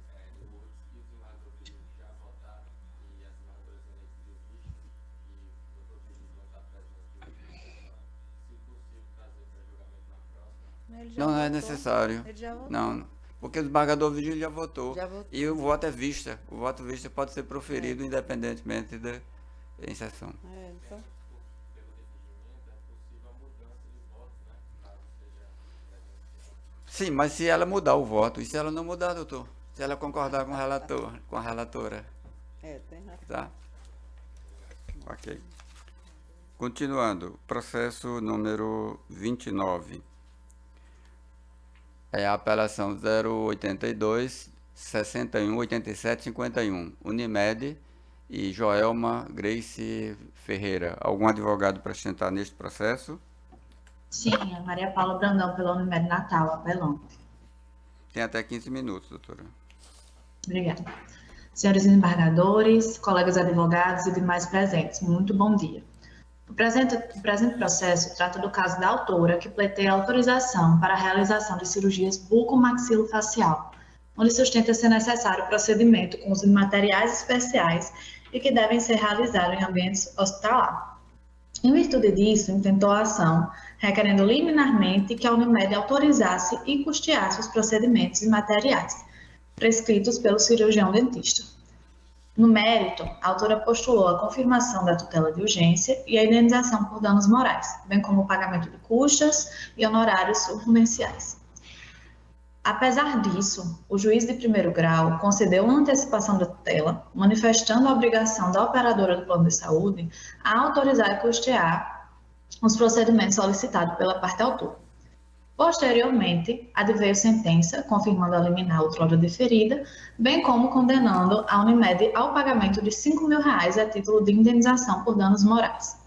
Não é necessário. Ele já votou. Não, porque o desembargador Vigílio já votou. Já votou. E o voto é vista. O voto vista pode ser proferido independentemente da inserção. Então. Sim, mas se ela mudar o voto, e se ela não mudar, doutor? Se ela concordar com o relator, com a relatora. Tem razão. Tá? Ok. Continuando, processo número 29. É a apelação 082 61 87 51. Unimed e Joelma Grace Ferreira. Algum advogado para sustentar neste processo? Sim, a Maria Paula Brandão, pela Unimed Natal, apelante. Tem até 15 minutos, doutora. Obrigada. Senhores desembargadores, colegas advogados e demais presentes, muito bom dia. O presente processo trata do caso da autora que pleiteia autorização para a realização de cirurgias bucomaxilofacial, onde sustenta ser necessário procedimento com uso de materiais especiais e que devem ser realizados em ambientes hospitalares. Em virtude disso, intentou a ação, requerendo liminarmente que a Unimed autorizasse e custeasse os procedimentos e materiais prescritos pelo cirurgião dentista. No mérito, a autora postulou a confirmação da tutela de urgência e a indenização por danos morais, bem como o pagamento de custas e honorários surrumenciais. Apesar disso, o juiz de primeiro grau concedeu uma antecipação da tutela, manifestando a obrigação da operadora do plano de saúde a autorizar e custear os procedimentos solicitados pela parte autora. Posteriormente, adveio sentença, confirmando a liminar outrora deferida, bem como condenando a Unimed ao pagamento de R$5.000 a título de indenização por danos morais.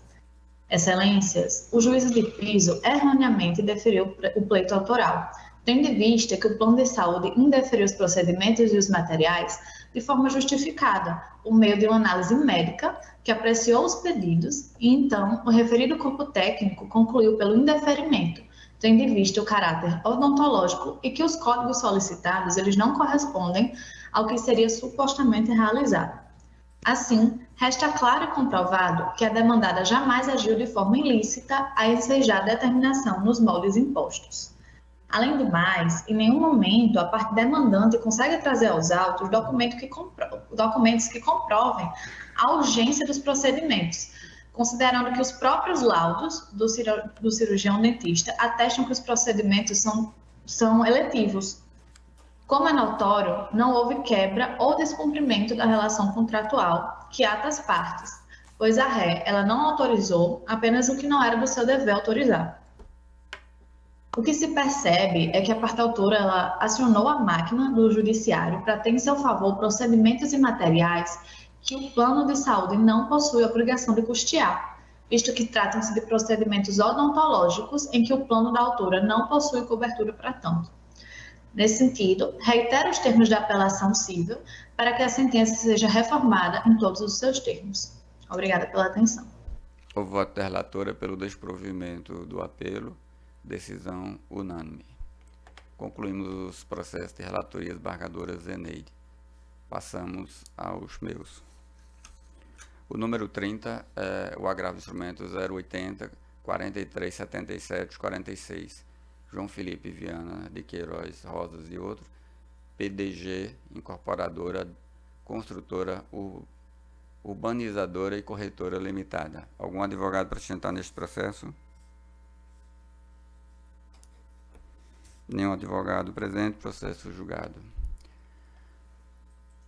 Excelências, o juiz de piso erroneamente deferiu o pleito autoral, tendo em vista que o plano de saúde indeferiu os procedimentos e os materiais de forma justificada, por meio de uma análise médica que apreciou os pedidos e, então, o referido corpo técnico concluiu pelo indeferimento, tendo em vista o caráter odontológico e que os códigos solicitados eles não correspondem ao que seria supostamente realizado. Assim, resta claro e comprovado que a demandada jamais agiu de forma ilícita a ensejar determinação nos moldes impostos. Além do mais, em nenhum momento a parte demandante consegue trazer aos autos documentos que comprovem a urgência dos procedimentos, considerando que os próprios laudos do cirurgião dentista atestam que os procedimentos são eletivos. Como é notório, não houve quebra ou descumprimento da relação contratual que ata as partes, pois a ré ela não autorizou apenas o que não era do seu dever autorizar. O que se percebe é que a partaltura ela acionou a máquina do judiciário para ter em seu favor procedimentos e materiais que o plano de saúde não possui obrigação de custear, visto que tratam-se de procedimentos odontológicos em que o plano da autora não possui cobertura para tanto. Nesse sentido, reitero os termos da apelação civil para que a sentença seja reformada em todos os seus termos. Obrigada pela atenção. O voto da relatora pelo desprovimento do apelo, decisão unânime. Concluímos os processos de relatoria desembargadora Zeneide. Passamos aos meus. O número 30 é o agravo de instrumento 080 43 77 46. João Felipe Viana de Queiroz Rosas e outros. PDG, incorporadora, construtora, urbanizadora e corretora limitada. Algum advogado para sustentar neste processo? Nenhum advogado presente, processo julgado.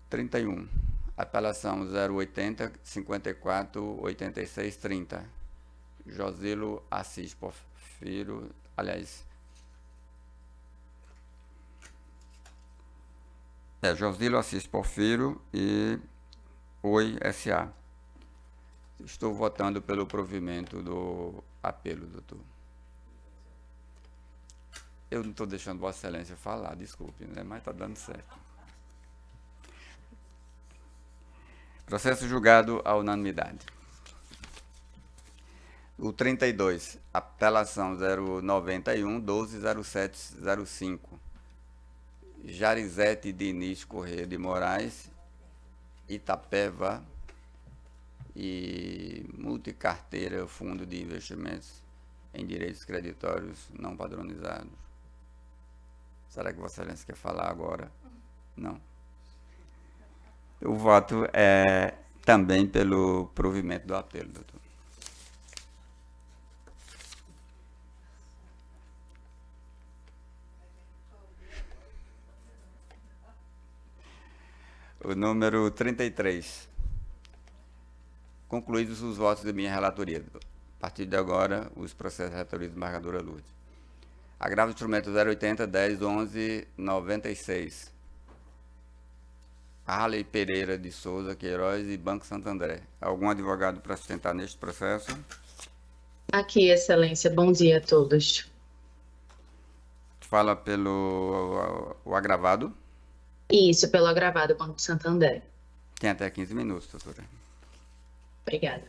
31. Apelação 080 54 86 30. Josilo Assis Porfírio, Josilo Assis Porfírio e Oi S.A. Estou votando pelo provimento do apelo, doutor. Eu não estou deixando Vossa Excelência falar, desculpe, né? Mas está dando certo. Processo julgado à unanimidade. O 32, apelação 091 120705. Jarizete Diniz Corrêa de Moraes, Itapeva e Multicarteira Fundo de Investimentos em Direitos Creditórios Não Padronizados. Será que Vossa Excelência quer falar agora? Não. O voto é também pelo provimento do apelo, doutor. O número 33. Concluídos os votos de minha relatoria. A partir de agora, os processos de relatoria da desembargadora Lourdes. Agravo do instrumento 080 10 11 96. Harley Pereira de Souza Queiroz e Banco Santo André. Algum advogado para sustentar neste processo? Aqui, Excelência. Bom dia a todos. Fala pelo o agravado. Isso, pelo agravado Banco Santo André. Tem até 15 minutos, doutora. Obrigada.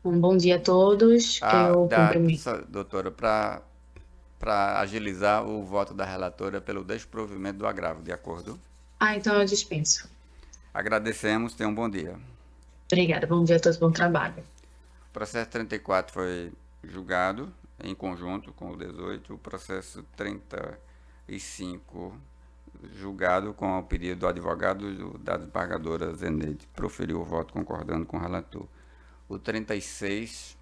Um bom dia a todos. Eu cumprimento. Doutora, para agilizar o voto da relatora pelo desprovimento do agravo, de acordo? Então eu dispenso. Agradecemos, tenha um bom dia. Obrigada, bom dia a todos, bom trabalho. O processo 34 foi julgado em conjunto com o 18, o processo 35 julgado com o pedido do advogado da desembargadora Zeneide, proferiu o voto concordando com o relator. O 36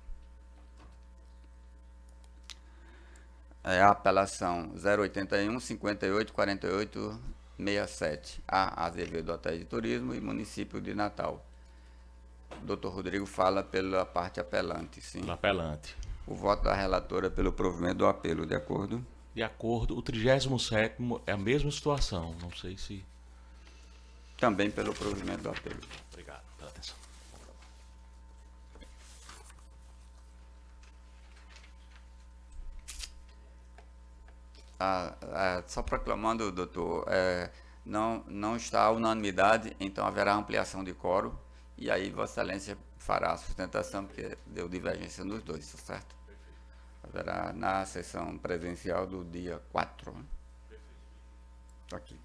é a apelação 081 58 48 67 a Azevedo Hotéis de Turismo e Município de Natal. Dr. Rodrigo fala pela parte apelante, sim. Apelante. O voto da relatora pelo provimento do apelo, de acordo? De acordo. O 37º é a mesma situação, não sei se... Também pelo provimento do apelo. Obrigado pela atenção. Só proclamando, doutor, não está a unanimidade, então haverá ampliação de quórum, e aí Vossa Excelência fará a sustentação, porque deu divergência nos dois, certo? Haverá na sessão presencial do dia 4. Está aqui.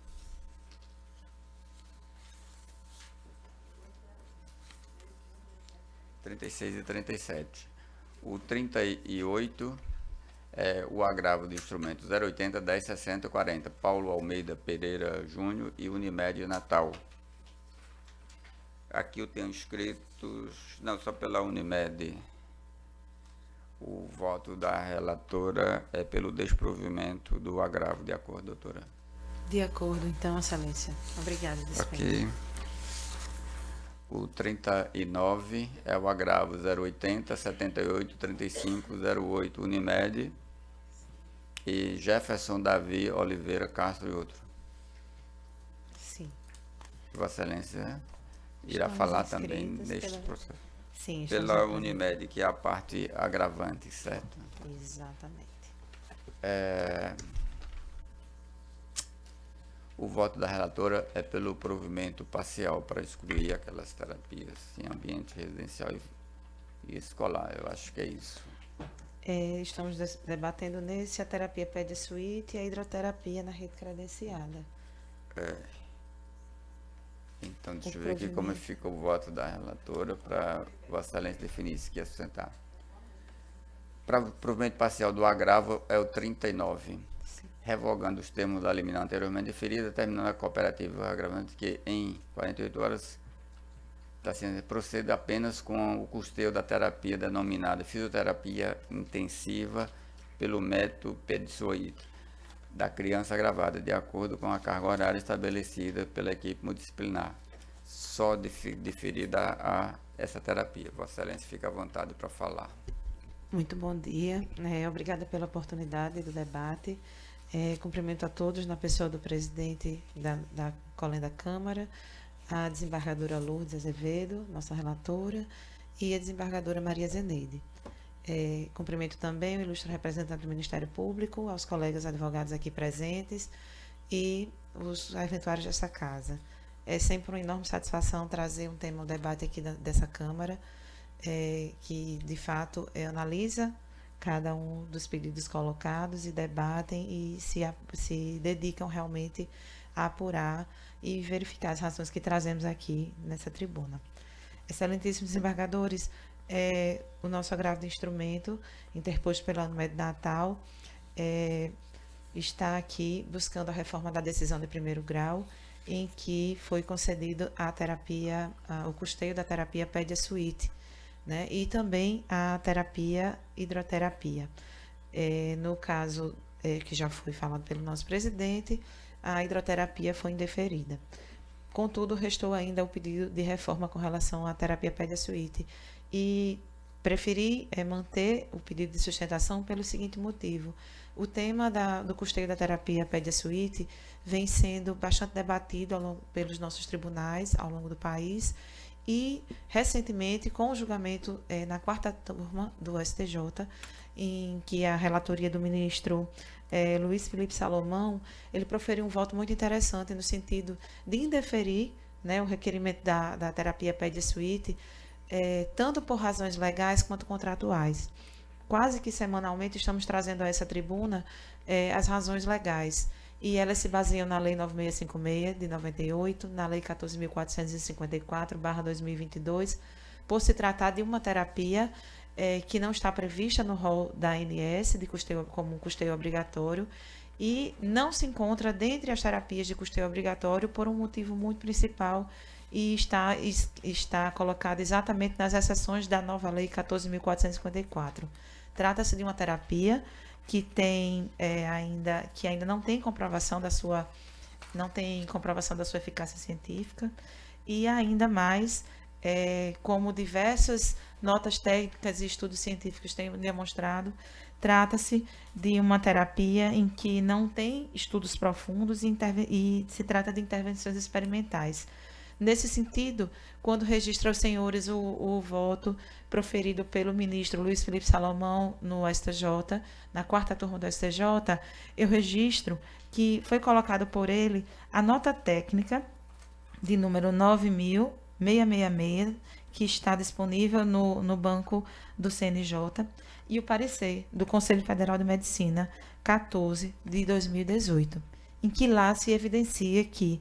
(36) 36 e 37. O 38 é o agravo de instrumento 080 10 60 40. Paulo Almeida Pereira Júnior e Unimed Natal. Aqui eu tenho inscritos, não, só pela Unimed O voto da relatora é pelo desprovimento do agravo, de acordo, doutora? De acordo, então, Excelência. Obrigada, Ok. O 39 é o agravo 080 78 35 08 Unimed e Jefferson Davi Oliveira Castro e outro. Sim. Vossa Excelência irá Estamos falar inscritos também neste pela- processo. Sim, estamos Pela inscritos. Unimed, que é a parte agravante, certo? Exatamente. O voto da relatora é pelo provimento parcial para excluir aquelas terapias em ambiente residencial e escolar. Eu acho que é isso. Estamos debatendo nesse a terapia Pede Suíte e a hidroterapia na rede credenciada. Então, deixa eu ver aqui como fica o voto da relatora para Vossa Excelência definir se quer sustentar. Para o provimento parcial do agravo é o 39. Revogando os termos da liminar anteriormente deferida, terminando a cooperativa agravante que em 48 horas da ciência proceda apenas com o custeio da terapia denominada fisioterapia intensiva pelo método Pedsuíte da criança agravada, de acordo com a carga horária estabelecida pela equipe multidisciplinar, só deferida a essa terapia. Vossa Excelência fica à vontade para falar. Muito bom dia. Obrigada pela oportunidade do debate. Cumprimento a todos na pessoa do presidente da Colém da Câmara, a desembargadora Lourdes Azevedo, nossa relatora, e a desembargadora Maria Zeneide. Cumprimento também o ilustre representante do Ministério Público, aos colegas advogados aqui presentes e os eventuários dessa casa. É sempre uma enorme satisfação trazer um tema ao debate aqui dessa Câmara, que de fato analisa cada um dos pedidos colocados e debatem e se dedicam realmente a apurar e verificar as razões que trazemos aqui nessa tribuna. Excelentíssimos desembargadores, o nosso agravo de instrumento, interposto pela Unimed Natal, está aqui buscando a reforma da decisão de primeiro grau, em que foi concedido a terapia, o custeio da terapia Pede Suíte, né? E também a terapia hidroterapia. No caso que já foi falado pelo nosso presidente, a hidroterapia foi indeferida. Contudo, restou ainda o pedido de reforma com relação à terapia Pede Suíte e preferi manter o pedido de sustentação pelo seguinte motivo. O tema do custeio da terapia Pede Suíte vem sendo bastante debatido pelos nossos tribunais ao longo do país e, recentemente, com o julgamento na 4ª turma do STJ, em que a relatoria do ministro Luiz Felipe Salomão, ele proferiu um voto muito interessante no sentido de indeferir, né, o requerimento da terapia Pede Suíte, tanto por razões legais quanto contratuais. Quase que semanalmente estamos trazendo a essa tribuna as razões legais. E elas se baseiam na Lei 9656, de 98, na Lei 14.454/2022, por se tratar de uma terapia que não está prevista no rol da ANS de custeio, como um custeio obrigatório e não se encontra dentre as terapias de custeio obrigatório por um motivo muito principal e está colocado exatamente nas exceções da nova Lei 14.454. Trata-se de uma terapia que ainda não tem comprovação da sua eficácia científica e ainda mais como diversas notas técnicas e estudos científicos têm demonstrado, trata-se de uma terapia em que não tem estudos profundos e se trata de intervenções experimentais. Nesse sentido, quando registra aos senhores o voto proferido pelo ministro Luiz Felipe Salomão no STJ, na 4ª turma do STJ, eu registro que foi colocado por ele a nota técnica de número 9.666, que está disponível no banco do CNJ, e o parecer do Conselho Federal de Medicina 14 de 2018, em que lá se evidencia que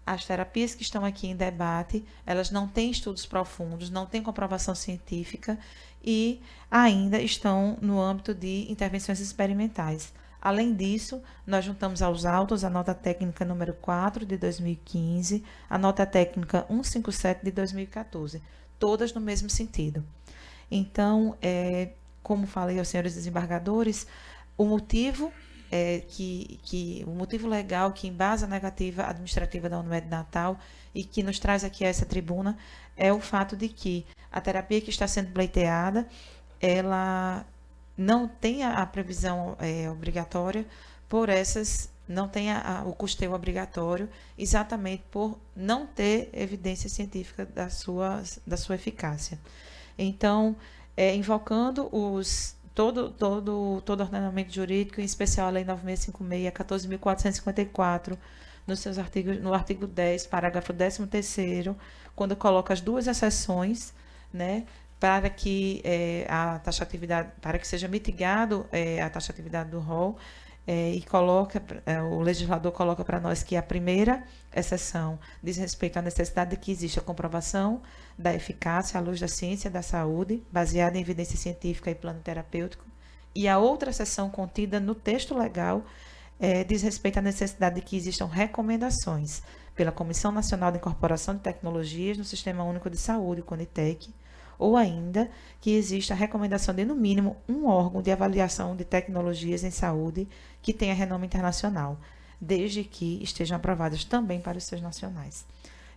as terapias que estão aqui em debate, elas não têm estudos profundos, não têm comprovação científica e ainda estão no âmbito de intervenções experimentais. Além disso, nós juntamos aos autos a nota técnica número 4 de 2015, a nota técnica 157 de 2014, todas no mesmo sentido. Então, como falei aos senhores desembargadores, o motivo o motivo legal que embasa a negativa administrativa da Unimed Natal e que nos traz aqui a essa tribuna é o fato de que a terapia que está sendo pleiteada, ela não tem a previsão obrigatória por essas, não tem o custeio obrigatório, exatamente por não ter evidência científica da sua eficácia. Então, invocando todo ordenamento jurídico, em especial a Lei 9656, 14.454, no artigo 10, parágrafo 13º, quando coloca as duas exceções, né, para que a taxatividade, para que seja mitigado a taxatividade do rol, e o legislador coloca para nós que a primeira exceção diz respeito à necessidade de que exista comprovação da eficácia à luz da ciência da saúde, baseada em evidência científica e plano terapêutico, e a outra exceção contida no texto legal diz respeito à necessidade de que existam recomendações pela Comissão Nacional de Incorporação de Tecnologias no Sistema Único de Saúde, CONITEC, ou ainda que exista a recomendação de, no mínimo, um órgão de avaliação de tecnologias em saúde que tenha renome internacional, desde que estejam aprovadas também para os seus nacionais.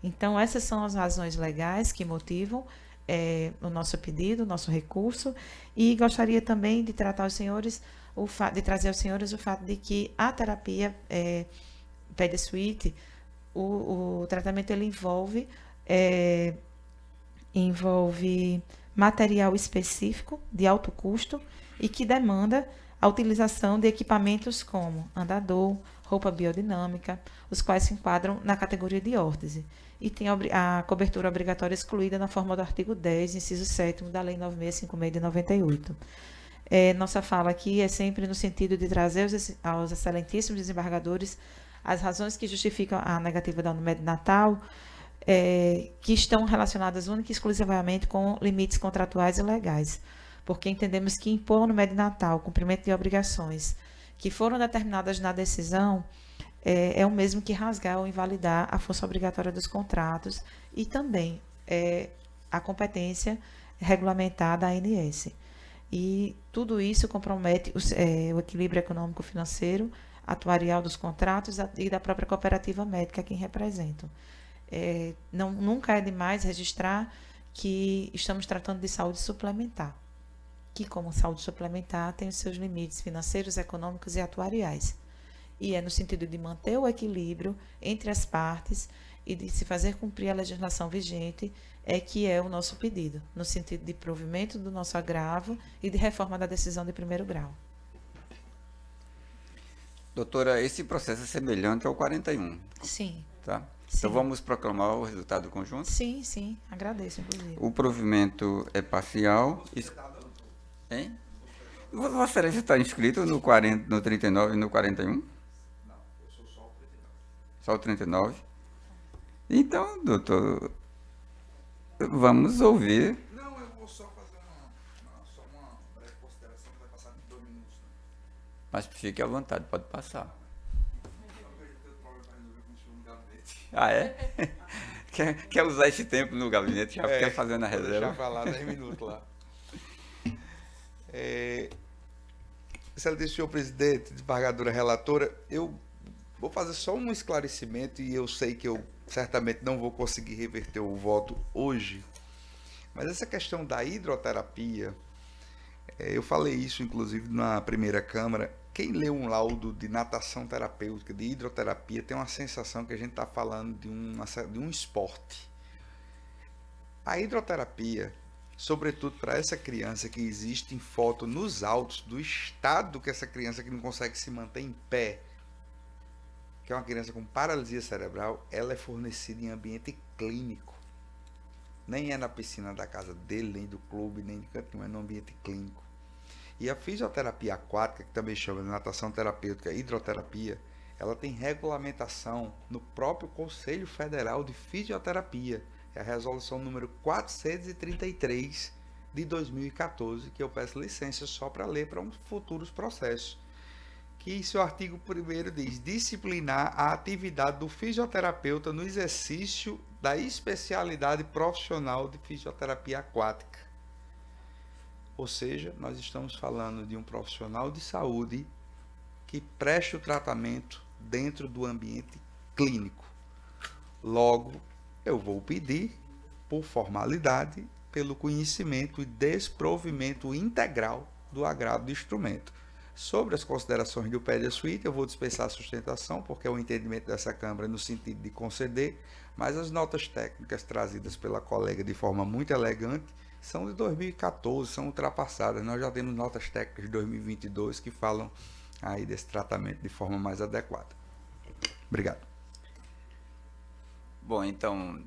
Então, essas são as razões legais que motivam o nosso pedido, o nosso recurso, e gostaria também de tratar aos senhores, de trazer aos senhores o fato de que a terapia PED-Suite, o tratamento ele envolve material específico de alto custo e que demanda a utilização de equipamentos como andador, roupa biodinâmica, os quais se enquadram na categoria de órtese, e tem a cobertura obrigatória excluída na forma do artigo 10, inciso 7º da Lei 9656 de 98. Nossa fala aqui é sempre no sentido de trazer aos excelentíssimos desembargadores as razões que justificam a negativa da Unimed Natal, que estão relacionadas única e exclusivamente com limites contratuais e legais, porque entendemos que impor no Unimed Natal o cumprimento de obrigações que foram determinadas na decisão é o mesmo que rasgar ou invalidar a força obrigatória dos contratos e também a competência regulamentar da ANS. E tudo isso compromete o equilíbrio econômico-financeiro, atuarial dos contratos e da própria cooperativa médica a quem representam. Nunca é demais registrar que estamos tratando de saúde suplementar, que como saúde suplementar tem os seus limites financeiros, econômicos e atuariais. E é no sentido de manter o equilíbrio entre as partes e de se fazer cumprir a legislação vigente que é o nosso pedido, no sentido de provimento do nosso agravo e de reforma da decisão de primeiro grau. Doutora, esse processo é semelhante ao 41. Sim. Tá? Sim. Então vamos proclamar o resultado conjunto? Sim, sim. Agradeço, inclusive. O provimento é parcial. Hein? Vossa Excelência está inscrito no 39 e no 41? Não, eu sou só o 39. Só o 39? Então, doutor, vamos ouvir. Não, eu vou só fazer uma breve consideração que vai passar de 2 minutos. Né? Mas fique à vontade, pode passar. Ah, é? Quer usar esse tempo no gabinete? Já quer fazendo a reserva? Deixa eu falar 10 minutos lá. Excelente senhor presidente, desembargadora relatora, eu vou fazer só um esclarecimento e eu sei que eu certamente não vou conseguir reverter o voto hoje, mas essa questão da hidroterapia, eu falei isso inclusive na primeira Câmara. Quem lê um laudo de natação terapêutica, de hidroterapia, tem uma sensação que a gente está falando de um esporte. A hidroterapia, sobretudo para essa criança que existe em foto nos autos do estado que essa criança que não consegue se manter em pé, que é uma criança com paralisia cerebral, ela é fornecida em ambiente clínico. Nem é na piscina da casa dele, nem do clube, nem de canto nenhum, é no ambiente clínico. E a fisioterapia aquática, que também chama de natação terapêutica e hidroterapia, ela tem regulamentação no próprio Conselho Federal de Fisioterapia. É a resolução número 433 de 2014, que eu peço licença só para ler para uns futuros processos. Que seu artigo 1º diz: disciplinar a atividade do fisioterapeuta no exercício da especialidade profissional de fisioterapia aquática. Ou seja, nós estamos falando de um profissional de saúde que preste o tratamento dentro do ambiente clínico. Logo, eu vou pedir, por formalidade, pelo conhecimento e desprovimento integral do agravo do instrumento. Sobre as considerações do PED Suite, eu vou dispensar a sustentação, porque é o entendimento dessa Câmara no sentido de conceder, mas as notas técnicas trazidas pela colega de forma muito elegante são de 2014, são ultrapassadas. Nós já temos notas técnicas de 2022 que falam aí desse tratamento de forma mais adequada. Obrigado. Bom, então,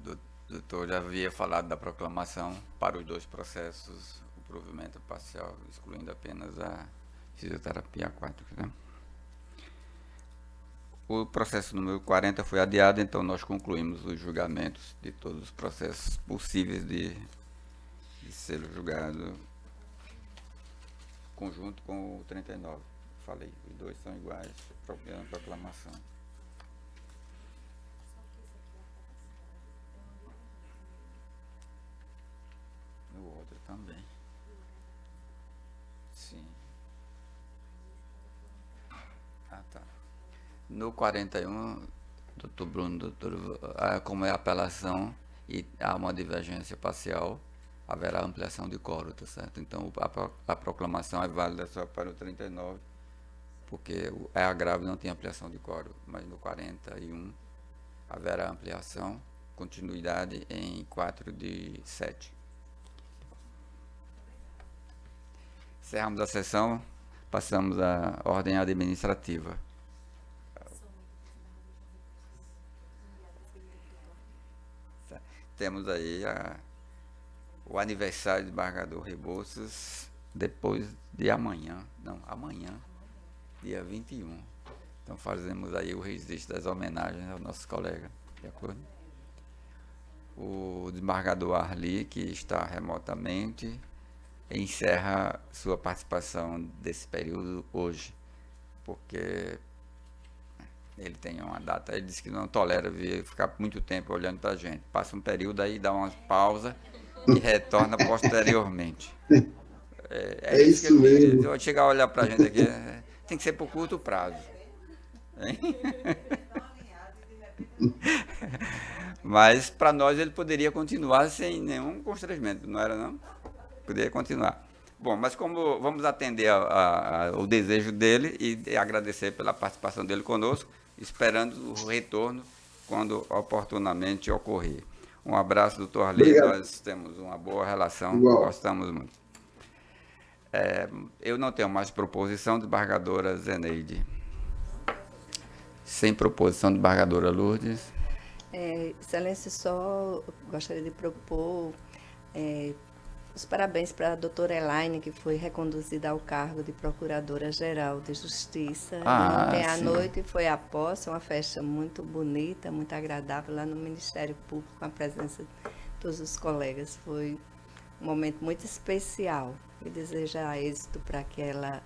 doutor, já havia falado da proclamação para os 2 processos, o provimento parcial, excluindo apenas a fisioterapia aquática, né? O processo número 40 foi adiado, então nós concluímos os julgamentos de todos os processos possíveis de ser julgado conjunto com o 39. Falei, os 2 são iguais, proclamação. No outro também. Sim. Ah, tá. No 41, doutor Bruno, como é apelação e há uma divergência parcial, haverá ampliação de quórum, tá certo? Então, a proclamação é válida só para o 39, porque é agravo, não tem ampliação de quórum, mas no 41 haverá ampliação, continuidade em 4/7. Encerramos a sessão, passamos à ordem administrativa. Temos aí o aniversário de desembargador Rebouças, depois de amanhã, dia 21. Então fazemos aí o registro das homenagens aos nossos colegas, de acordo? O desembargador Arli, que está remotamente, encerra sua participação desse período hoje, porque ele tem uma data, ele disse que não tolera ficar muito tempo olhando para a gente. Passa um período aí, dá uma pausa e retorna posteriormente. É isso que mesmo. Se chegar a olhar para a gente aqui, tem que ser por curto prazo. Hein? Mas para nós ele poderia continuar sem nenhum constrangimento, não era não? Poderia continuar. Bom, mas como vamos atender ao desejo dele e agradecer pela participação dele conosco, esperando o retorno quando oportunamente ocorrer. Um abraço, doutor Arli, nós temos uma boa relação, gostamos muito. Eu não tenho mais proposição, desembargadora Zeneide. Sem proposição, desembargadora Lourdes. Excelência, só gostaria de propor os parabéns para a doutora Elaine, que foi reconduzida ao cargo de Procuradora-Geral de Justiça. Ontem à noite foi a posse, uma festa muito bonita, muito agradável lá no Ministério Público, com a presença de todos os colegas. Foi um momento muito especial e desejar êxito para que ela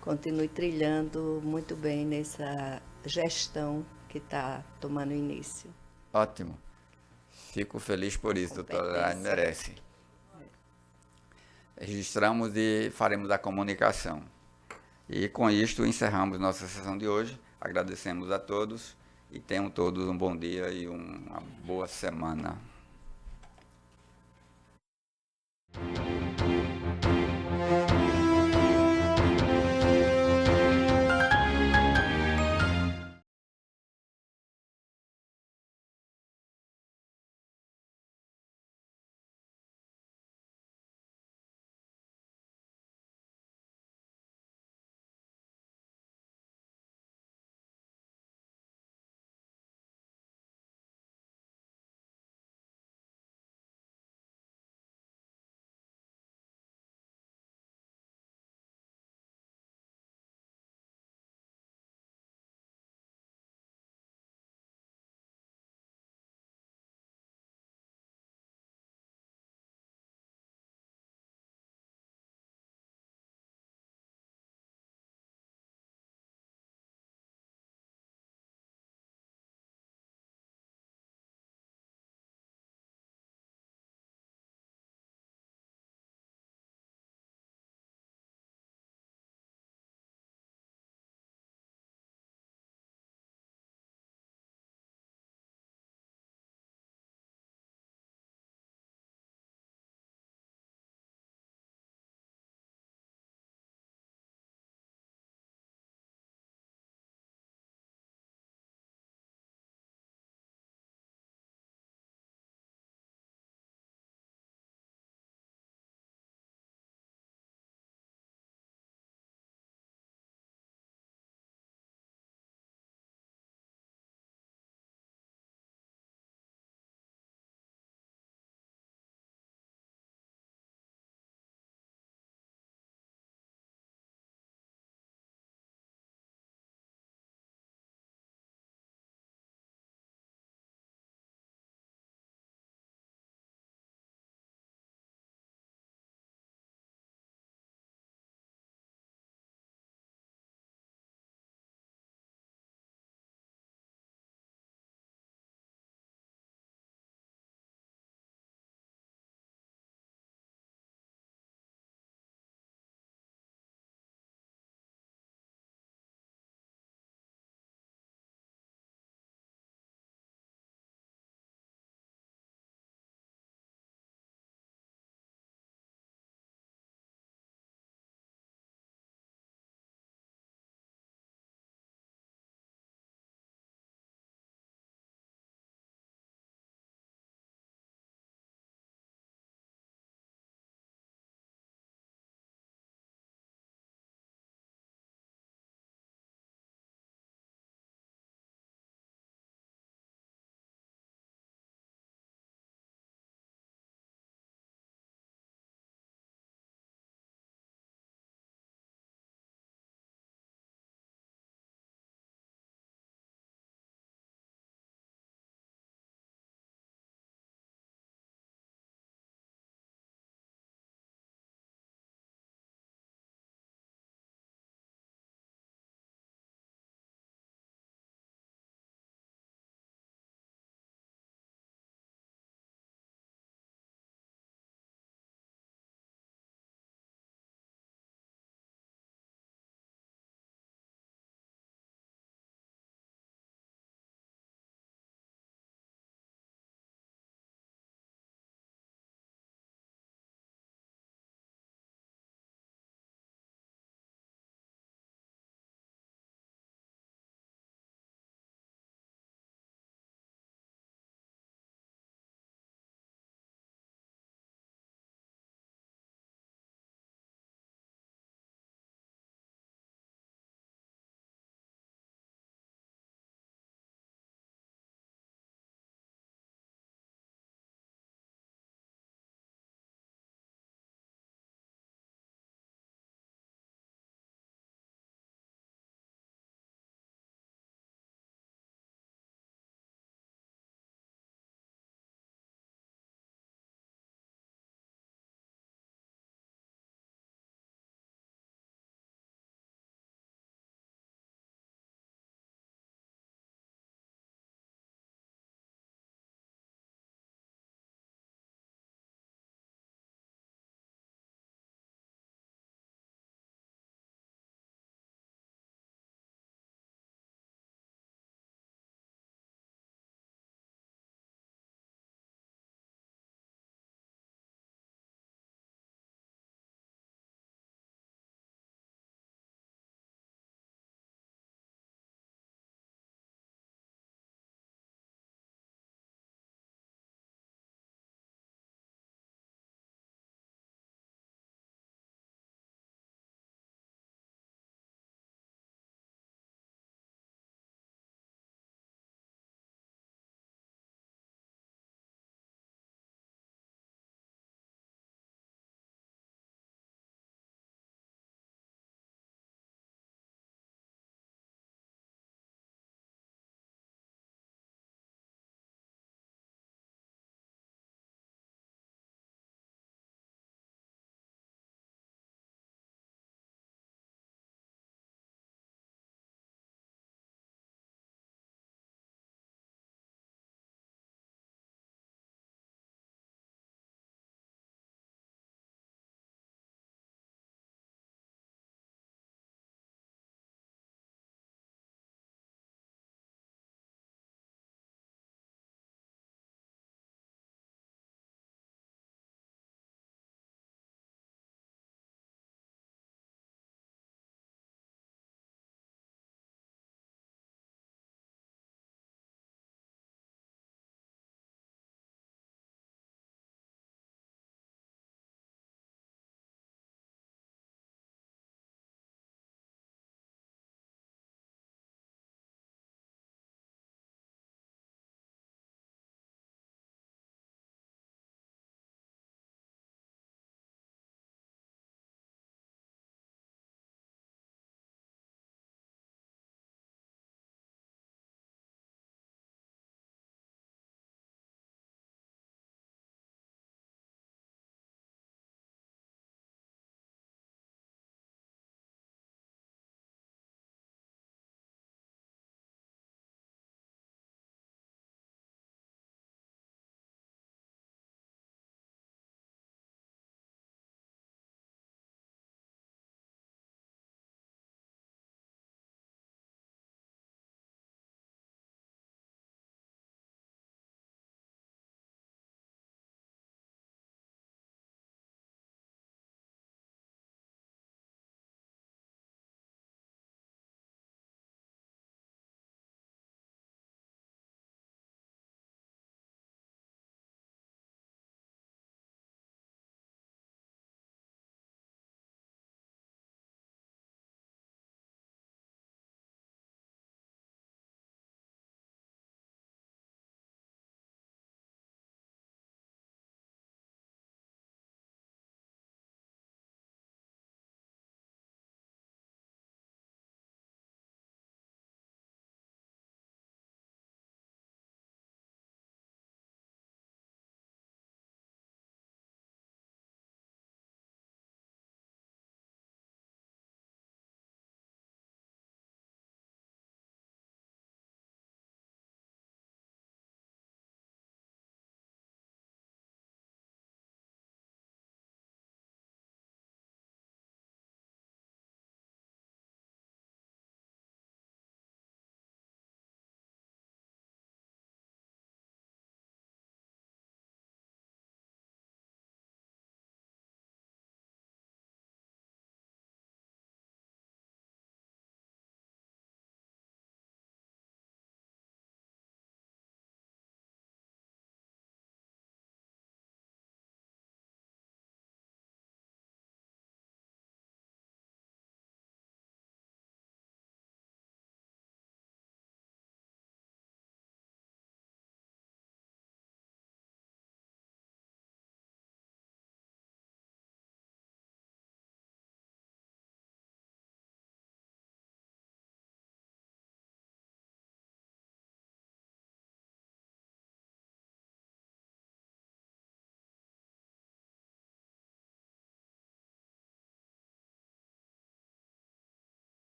continue trilhando muito bem nessa gestão que está tomando início. Ótimo. Fico feliz por isso, doutora Elaine, merece. Registramos e faremos a comunicação. E com isto encerramos nossa sessão de hoje. Agradecemos a todos e tenham todos um bom dia e uma boa semana.